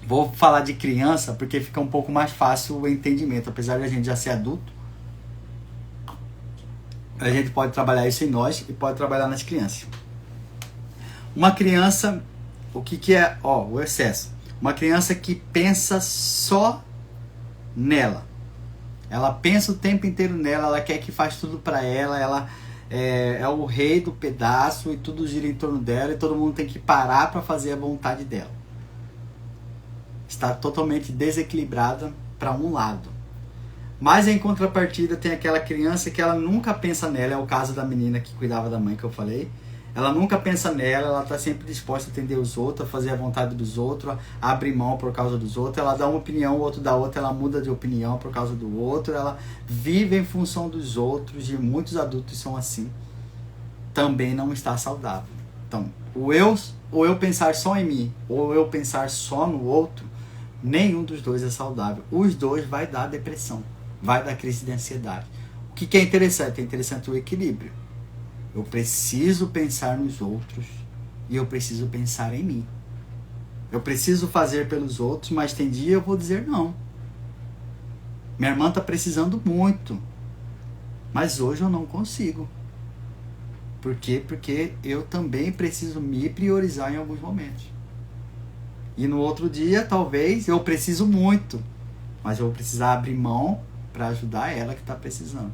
Vou falar de criança porque fica um pouco mais fácil o entendimento. Apesar de a gente já ser adulto, a gente pode trabalhar isso em nós e pode trabalhar nas crianças. Uma criança, o que é? O excesso. Uma criança que pensa só nela. Ela pensa o tempo inteiro nela, ela quer que faz tudo para ela, ela é o rei do pedaço e tudo gira em torno dela e todo mundo tem que parar para fazer a vontade dela. Está totalmente desequilibrada para um lado. Mas em contrapartida tem aquela criança que ela nunca pensa nela, é o caso da menina que cuidava da mãe que eu falei. Ela nunca pensa nela, ela está sempre disposta a atender os outros, a fazer a vontade dos outros, a abrir mão por causa dos outros. Ela dá uma opinião, o outro dá outra, ela muda de opinião por causa do outro. Ela vive em função dos outros e muitos adultos são assim. Também não está saudável. Então, ou eu pensar só em mim, ou eu pensar só no outro, nenhum dos dois é saudável. Os dois vai dar depressão, vai dar crise de ansiedade. O que é interessante? É interessante o equilíbrio. Eu preciso pensar nos outros e eu preciso pensar em mim. Eu preciso fazer pelos outros, mas tem dia eu vou dizer não. Minha irmã está precisando muito, mas hoje eu não consigo. Por quê? Porque eu também preciso me priorizar em alguns momentos. E no outro dia, talvez, eu preciso muito, mas eu vou precisar abrir mão para ajudar ela que está precisando.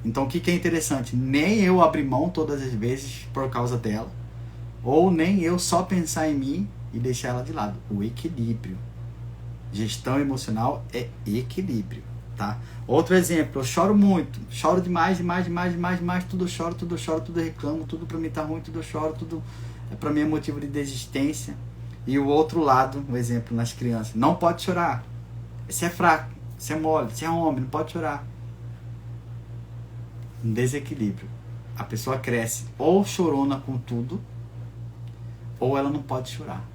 Então, o que é interessante? Nem eu abrir mão todas as vezes por causa dela, ou nem eu só pensar em mim e deixar ela de lado. O equilíbrio. Gestão emocional é equilíbrio, tá? Outro exemplo, eu choro muito, choro demais, tudo eu choro, tudo eu reclamo, tudo pra mim tá ruim, tudo eu choro, tudo pra mim é motivo de desistência. E o outro lado, um exemplo nas crianças, não pode chorar, você é fraco, você é mole, você é homem, não pode chorar. Um desequilíbrio. A pessoa cresce ou chorona com tudo, ou ela não pode chorar.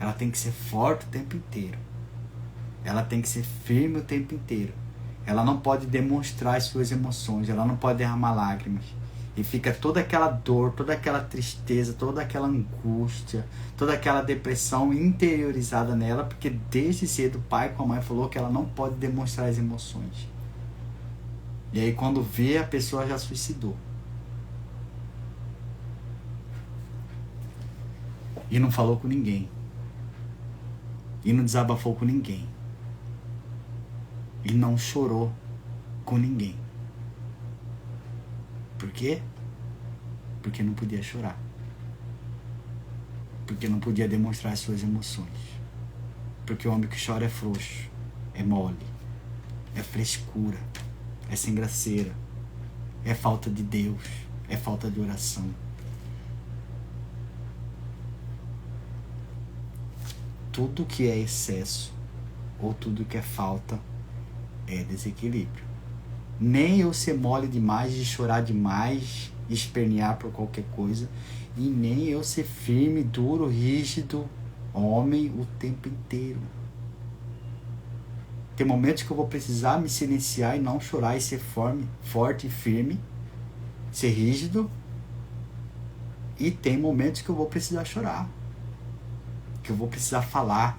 Ela tem que ser forte o tempo inteiro. Ela tem que ser firme o tempo inteiro. Ela não pode demonstrar as suas emoções. Ela não pode derramar lágrimas. E fica toda aquela dor, toda aquela tristeza, toda aquela angústia, toda aquela depressão interiorizada nela, porque desde cedo o pai com a mãe falou que ela não pode demonstrar as emoções. E aí quando vê, a pessoa já suicidou. E não falou com ninguém. E não desabafou com ninguém. E não chorou com ninguém. Por quê? Porque não podia chorar. Porque não podia demonstrar as suas emoções. Porque o homem que chora é frouxo, é mole, é frescura, é sem graceira, é falta de Deus, é falta de oração. Tudo que é excesso ou tudo que é falta é desequilíbrio. Nem eu ser mole demais, de chorar demais, espernear por qualquer coisa, e nem eu ser firme, duro, rígido, homem o tempo inteiro. Tem momentos que eu vou precisar me silenciar e não chorar e ser forte e firme, ser rígido, e tem momentos que eu vou precisar chorar, que eu vou precisar falar,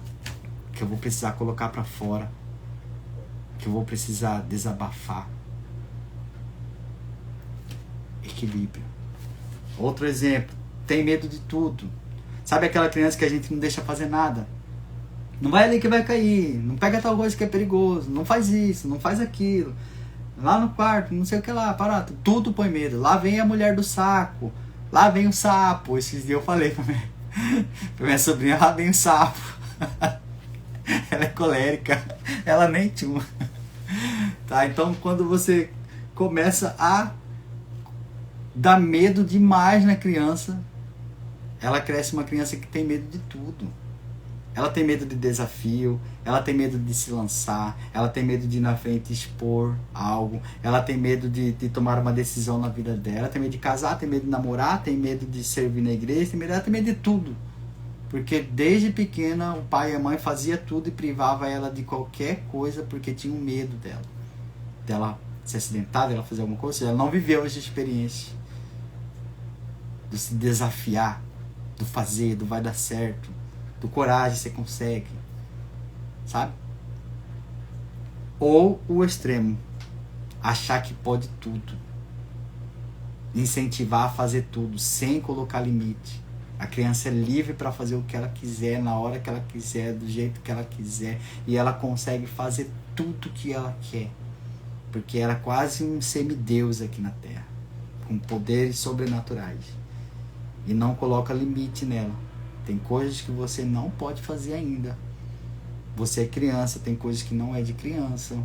que eu vou precisar colocar para fora, que eu vou precisar desabafar. Equilíbrio. Outro exemplo, tem medo de tudo. Sabe aquela criança que a gente não deixa fazer nada? Não vai ali que vai cair, não pega tal coisa que é perigoso, não faz isso, não faz aquilo. Lá no quarto, não sei o que lá, parado. Tudo põe medo. Lá vem a mulher do saco, lá vem o sapo. Esses dias eu falei pra minha sobrinha, lá vem o sapo. Ela é colérica, ela nem tchuma. Tá? Então quando você começa a dar medo demais na criança, ela cresce uma criança que tem medo de tudo. Ela tem medo de desafio, ela tem medo de se lançar, ela tem medo de ir na frente e expor algo, ela tem medo de tomar uma decisão na vida dela, ela tem medo de casar, tem medo de namorar, tem medo de servir na igreja, ela tem medo de tudo. Porque desde pequena o pai e a mãe faziam tudo e privava ela de qualquer coisa porque tinham medo dela se acidentar, dela fazer alguma coisa. Ela não viveu essa experiência do se desafiar, do fazer, do vai dar certo, do coragem, você consegue, sabe? Ou o extremo, achar que pode tudo, incentivar a fazer tudo sem colocar limite. A criança é livre para fazer o que ela quiser, na hora que ela quiser, do jeito que ela quiser, e ela consegue fazer tudo que ela quer, porque ela é quase um semideus aqui na Terra, com poderes sobrenaturais, e não coloca limite nela. Tem coisas que você não pode fazer ainda. Você é criança, tem coisas que não é de criança.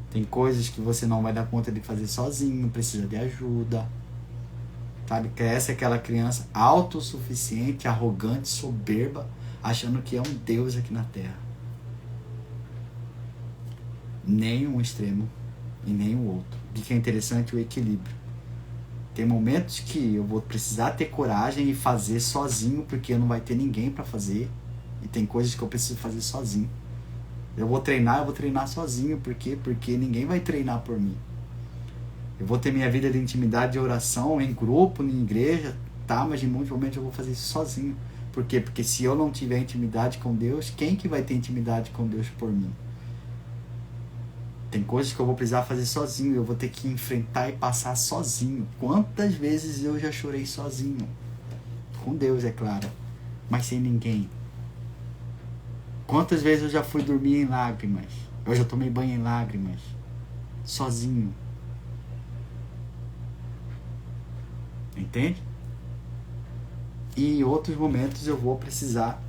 Tem coisas que você não vai dar conta de fazer sozinho, precisa de ajuda. Sabe? Cresce aquela criança autossuficiente, arrogante, soberba, achando que é um Deus aqui na Terra. Nem um extremo e nem o outro. O que é interessante? O equilíbrio. Tem momentos que eu vou precisar ter coragem e fazer sozinho, porque não vai ter ninguém para fazer. E tem coisas que eu preciso fazer sozinho. Eu vou treinar sozinho. Por quê? Porque ninguém vai treinar por mim. Eu vou ter minha vida de intimidade, de oração, em grupo, em igreja, tá? Mas em muitos momentos eu vou fazer isso sozinho. Por quê? Porque se eu não tiver intimidade com Deus, quem que vai ter intimidade com Deus por mim? Tem coisas que eu vou precisar fazer sozinho, eu vou ter que enfrentar e passar sozinho. Quantas vezes eu já chorei sozinho? Com Deus, é claro, mas sem ninguém. Quantas vezes eu já fui dormir em lágrimas? Eu já tomei banho em lágrimas, sozinho. Entende? E em outros momentos eu vou precisar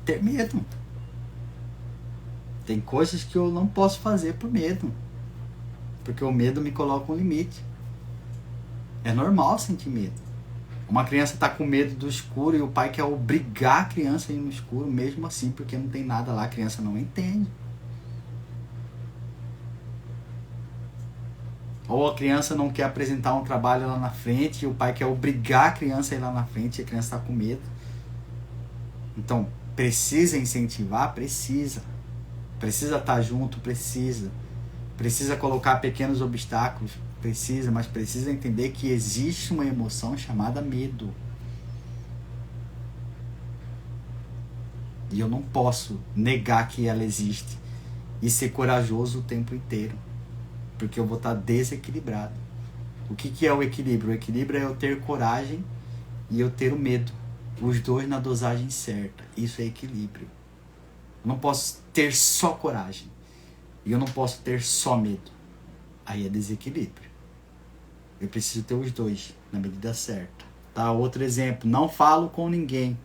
ter medo. Tem coisas que eu não posso fazer por medo. Porque o medo me coloca um limite. É normal sentir medo. Uma criança está com medo do escuro e o pai quer obrigar a criança a ir no escuro, mesmo assim, porque não tem nada lá, a criança não entende. Ou a criança não quer apresentar um trabalho lá na frente e o pai quer obrigar a criança a ir lá na frente e a criança está com medo. Então, precisa incentivar? Precisa. Precisa estar junto? Precisa. Precisa colocar pequenos obstáculos? Precisa, mas precisa entender que existe uma emoção chamada medo. E eu não posso negar que ela existe e ser corajoso o tempo inteiro, porque eu vou estar desequilibrado. O que é o equilíbrio? O equilíbrio é eu ter coragem e eu ter o medo. Os dois na dosagem certa. Isso é equilíbrio. Eu não posso ter só coragem e eu não posso ter só medo. Aí é desequilíbrio. Eu preciso ter os dois na medida certa. Tá? Outro exemplo, não falo com ninguém.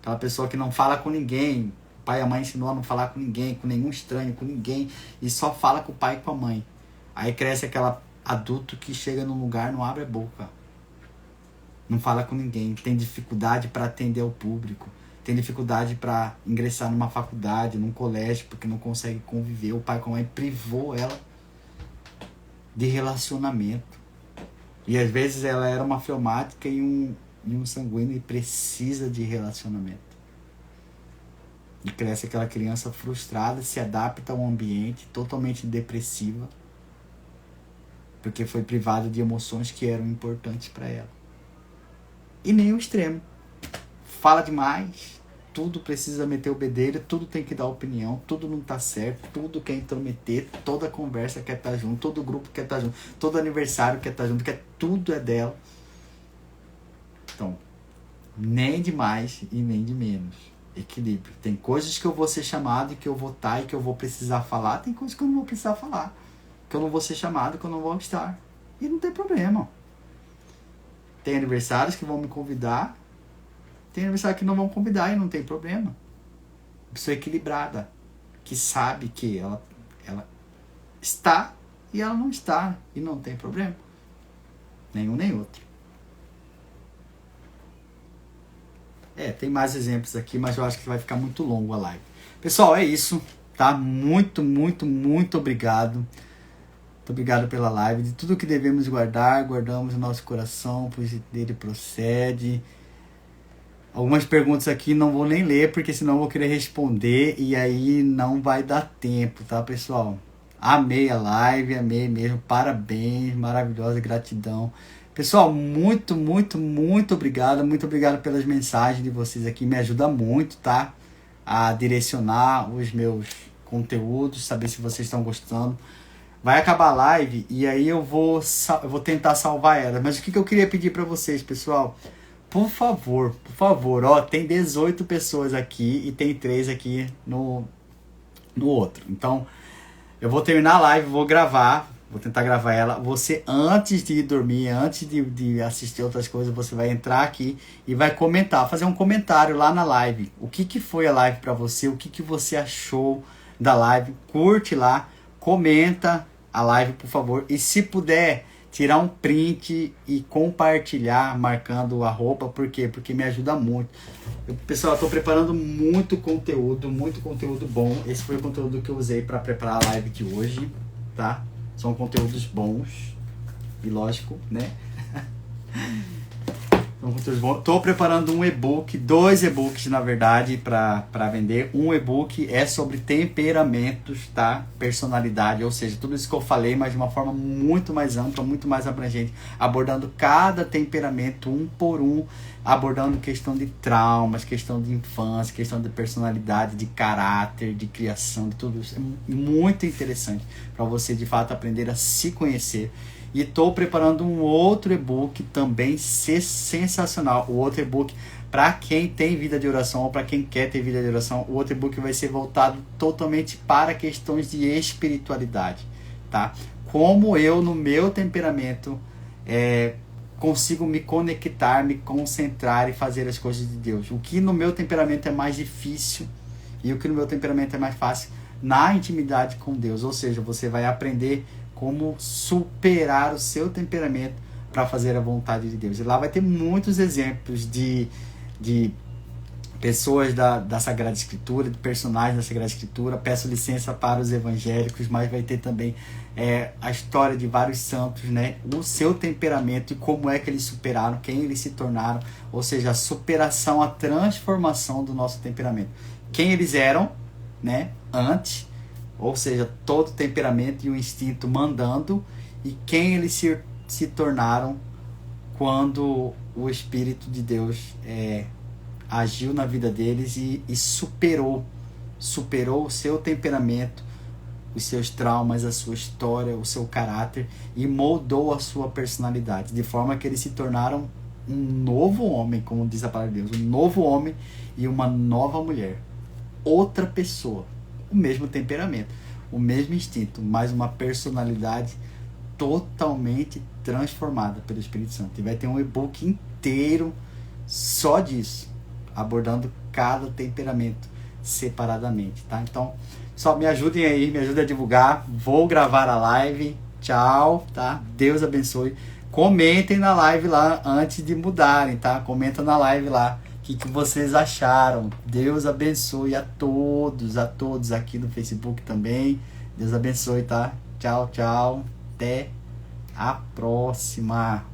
Aquela pessoa que não fala com ninguém. O pai e a mãe ensinou a não falar com ninguém, com nenhum estranho, com ninguém. E só fala com o pai e com a mãe. Aí cresce aquela adulto que chega num lugar, não abre a boca. Não fala com ninguém. Tem dificuldade para atender ao público. Tem dificuldade para ingressar numa faculdade, num colégio, porque não consegue conviver. O pai com a mãe privou ela de relacionamento. E às vezes ela era uma fleumática e um sanguíneo e precisa de relacionamento. E cresce aquela criança frustrada, se adapta a um ambiente totalmente depressiva, porque foi privada de emoções que eram importantes para ela. E nem o extremo. Fala demais, tudo precisa meter o bedelho, tudo tem que dar opinião, tudo não tá certo, tudo quer intrometer, toda conversa quer estar junto, todo grupo quer estar junto, todo aniversário quer estar junto, tudo é dela. Então, nem de mais e nem de menos. Equilíbrio. Tem coisas que eu vou ser chamado e que eu vou estar e que eu vou precisar falar, tem coisas que eu não vou precisar falar, que eu não vou ser chamado, que eu não vou estar. E não tem problema. Tem aniversários que vão me convidar, tem aniversário que não vão convidar e não tem problema. Pessoa equilibrada, que sabe que ela está e ela não está e não tem problema. Nenhum nem outro. Tem mais exemplos aqui, mas eu acho que vai ficar muito longo a live. Pessoal, é isso, tá? Muito, muito, muito obrigado. Muito obrigado pela live. De tudo que devemos guardar, guardamos o nosso coração, pois dele procede. Algumas perguntas aqui não vou nem ler, porque senão eu vou querer responder e aí não vai dar tempo, tá, pessoal? Amei a live, amei mesmo. Parabéns, maravilhosa, gratidão. Pessoal, muito, muito, muito obrigado. Muito obrigado pelas mensagens de vocês aqui. Me ajuda muito, tá? A direcionar os meus conteúdos, saber se vocês estão gostando. Vai acabar a live e aí eu vou tentar salvar ela. Mas o que eu queria pedir para vocês, pessoal? Por favor, ó, tem 18 pessoas aqui e tem 3 aqui no outro. Então, eu vou terminar a live, vou tentar gravar ela. Você, antes de dormir, antes de assistir outras coisas, você vai entrar aqui e vai comentar, fazer um comentário lá na live. O que foi a live para você? O que você achou da live? Curte lá, comenta a live, por favor. E se puder, tirar um print e compartilhar, marcando a roupa. Por quê? Porque me ajuda muito. Pessoal, eu estou preparando muito conteúdo bom. Esse foi o conteúdo que eu usei para preparar a live de hoje, tá? São conteúdos bons e lógico, né? Estou preparando um e-book, 2 e-books na verdade para vender. Um e-book é sobre temperamentos, tá? Personalidade, ou seja, tudo isso que eu falei, mas de uma forma muito mais ampla, muito mais abrangente, abordando cada temperamento um por um, abordando questão de traumas, questão de infância, questão de personalidade, de caráter, de criação, de tudo isso. É muito interessante para você de fato aprender a se conhecer. E estou preparando um outro e-book também sensacional. O outro e-book para quem tem vida de oração ou para quem quer ter vida de oração. O outro e-book vai ser voltado totalmente para questões de espiritualidade, tá? Como eu, no meu temperamento, consigo me conectar, me concentrar e fazer as coisas de Deus. O que no meu temperamento é mais difícil e o que no meu temperamento é mais fácil na intimidade com Deus. Ou seja, você vai aprender como superar o seu temperamento para fazer a vontade de Deus. E lá vai ter muitos exemplos de pessoas da Sagrada Escritura, de personagens da Sagrada Escritura. Peço licença para os evangélicos, mas vai ter também a história de vários santos, né? O seu temperamento e como é que eles superaram, quem eles se tornaram. Ou seja, a superação, a transformação do nosso temperamento. Quem eles eram, né? Antes. Ou seja, todo temperamento e o instinto mandando, e quem eles se tornaram quando o Espírito de Deus agiu na vida deles e superou o seu temperamento, os seus traumas, a sua história, o seu caráter, e moldou a sua personalidade, de forma que eles se tornaram um novo homem, como diz a palavra de Deus, um novo homem e uma nova mulher, outra pessoa. O mesmo temperamento, o mesmo instinto, mas uma personalidade totalmente transformada pelo Espírito Santo. E vai ter um e-book inteiro só disso, abordando cada temperamento separadamente, tá? Então, só me ajudem aí, me ajudem a divulgar. Vou gravar a live. Tchau, tá? Deus abençoe. Comentem na live lá antes de mudarem, tá? Comenta na live lá. O que vocês acharam? Deus abençoe a todos aqui no Facebook também. Deus abençoe, tá? Tchau, tchau. Até a próxima.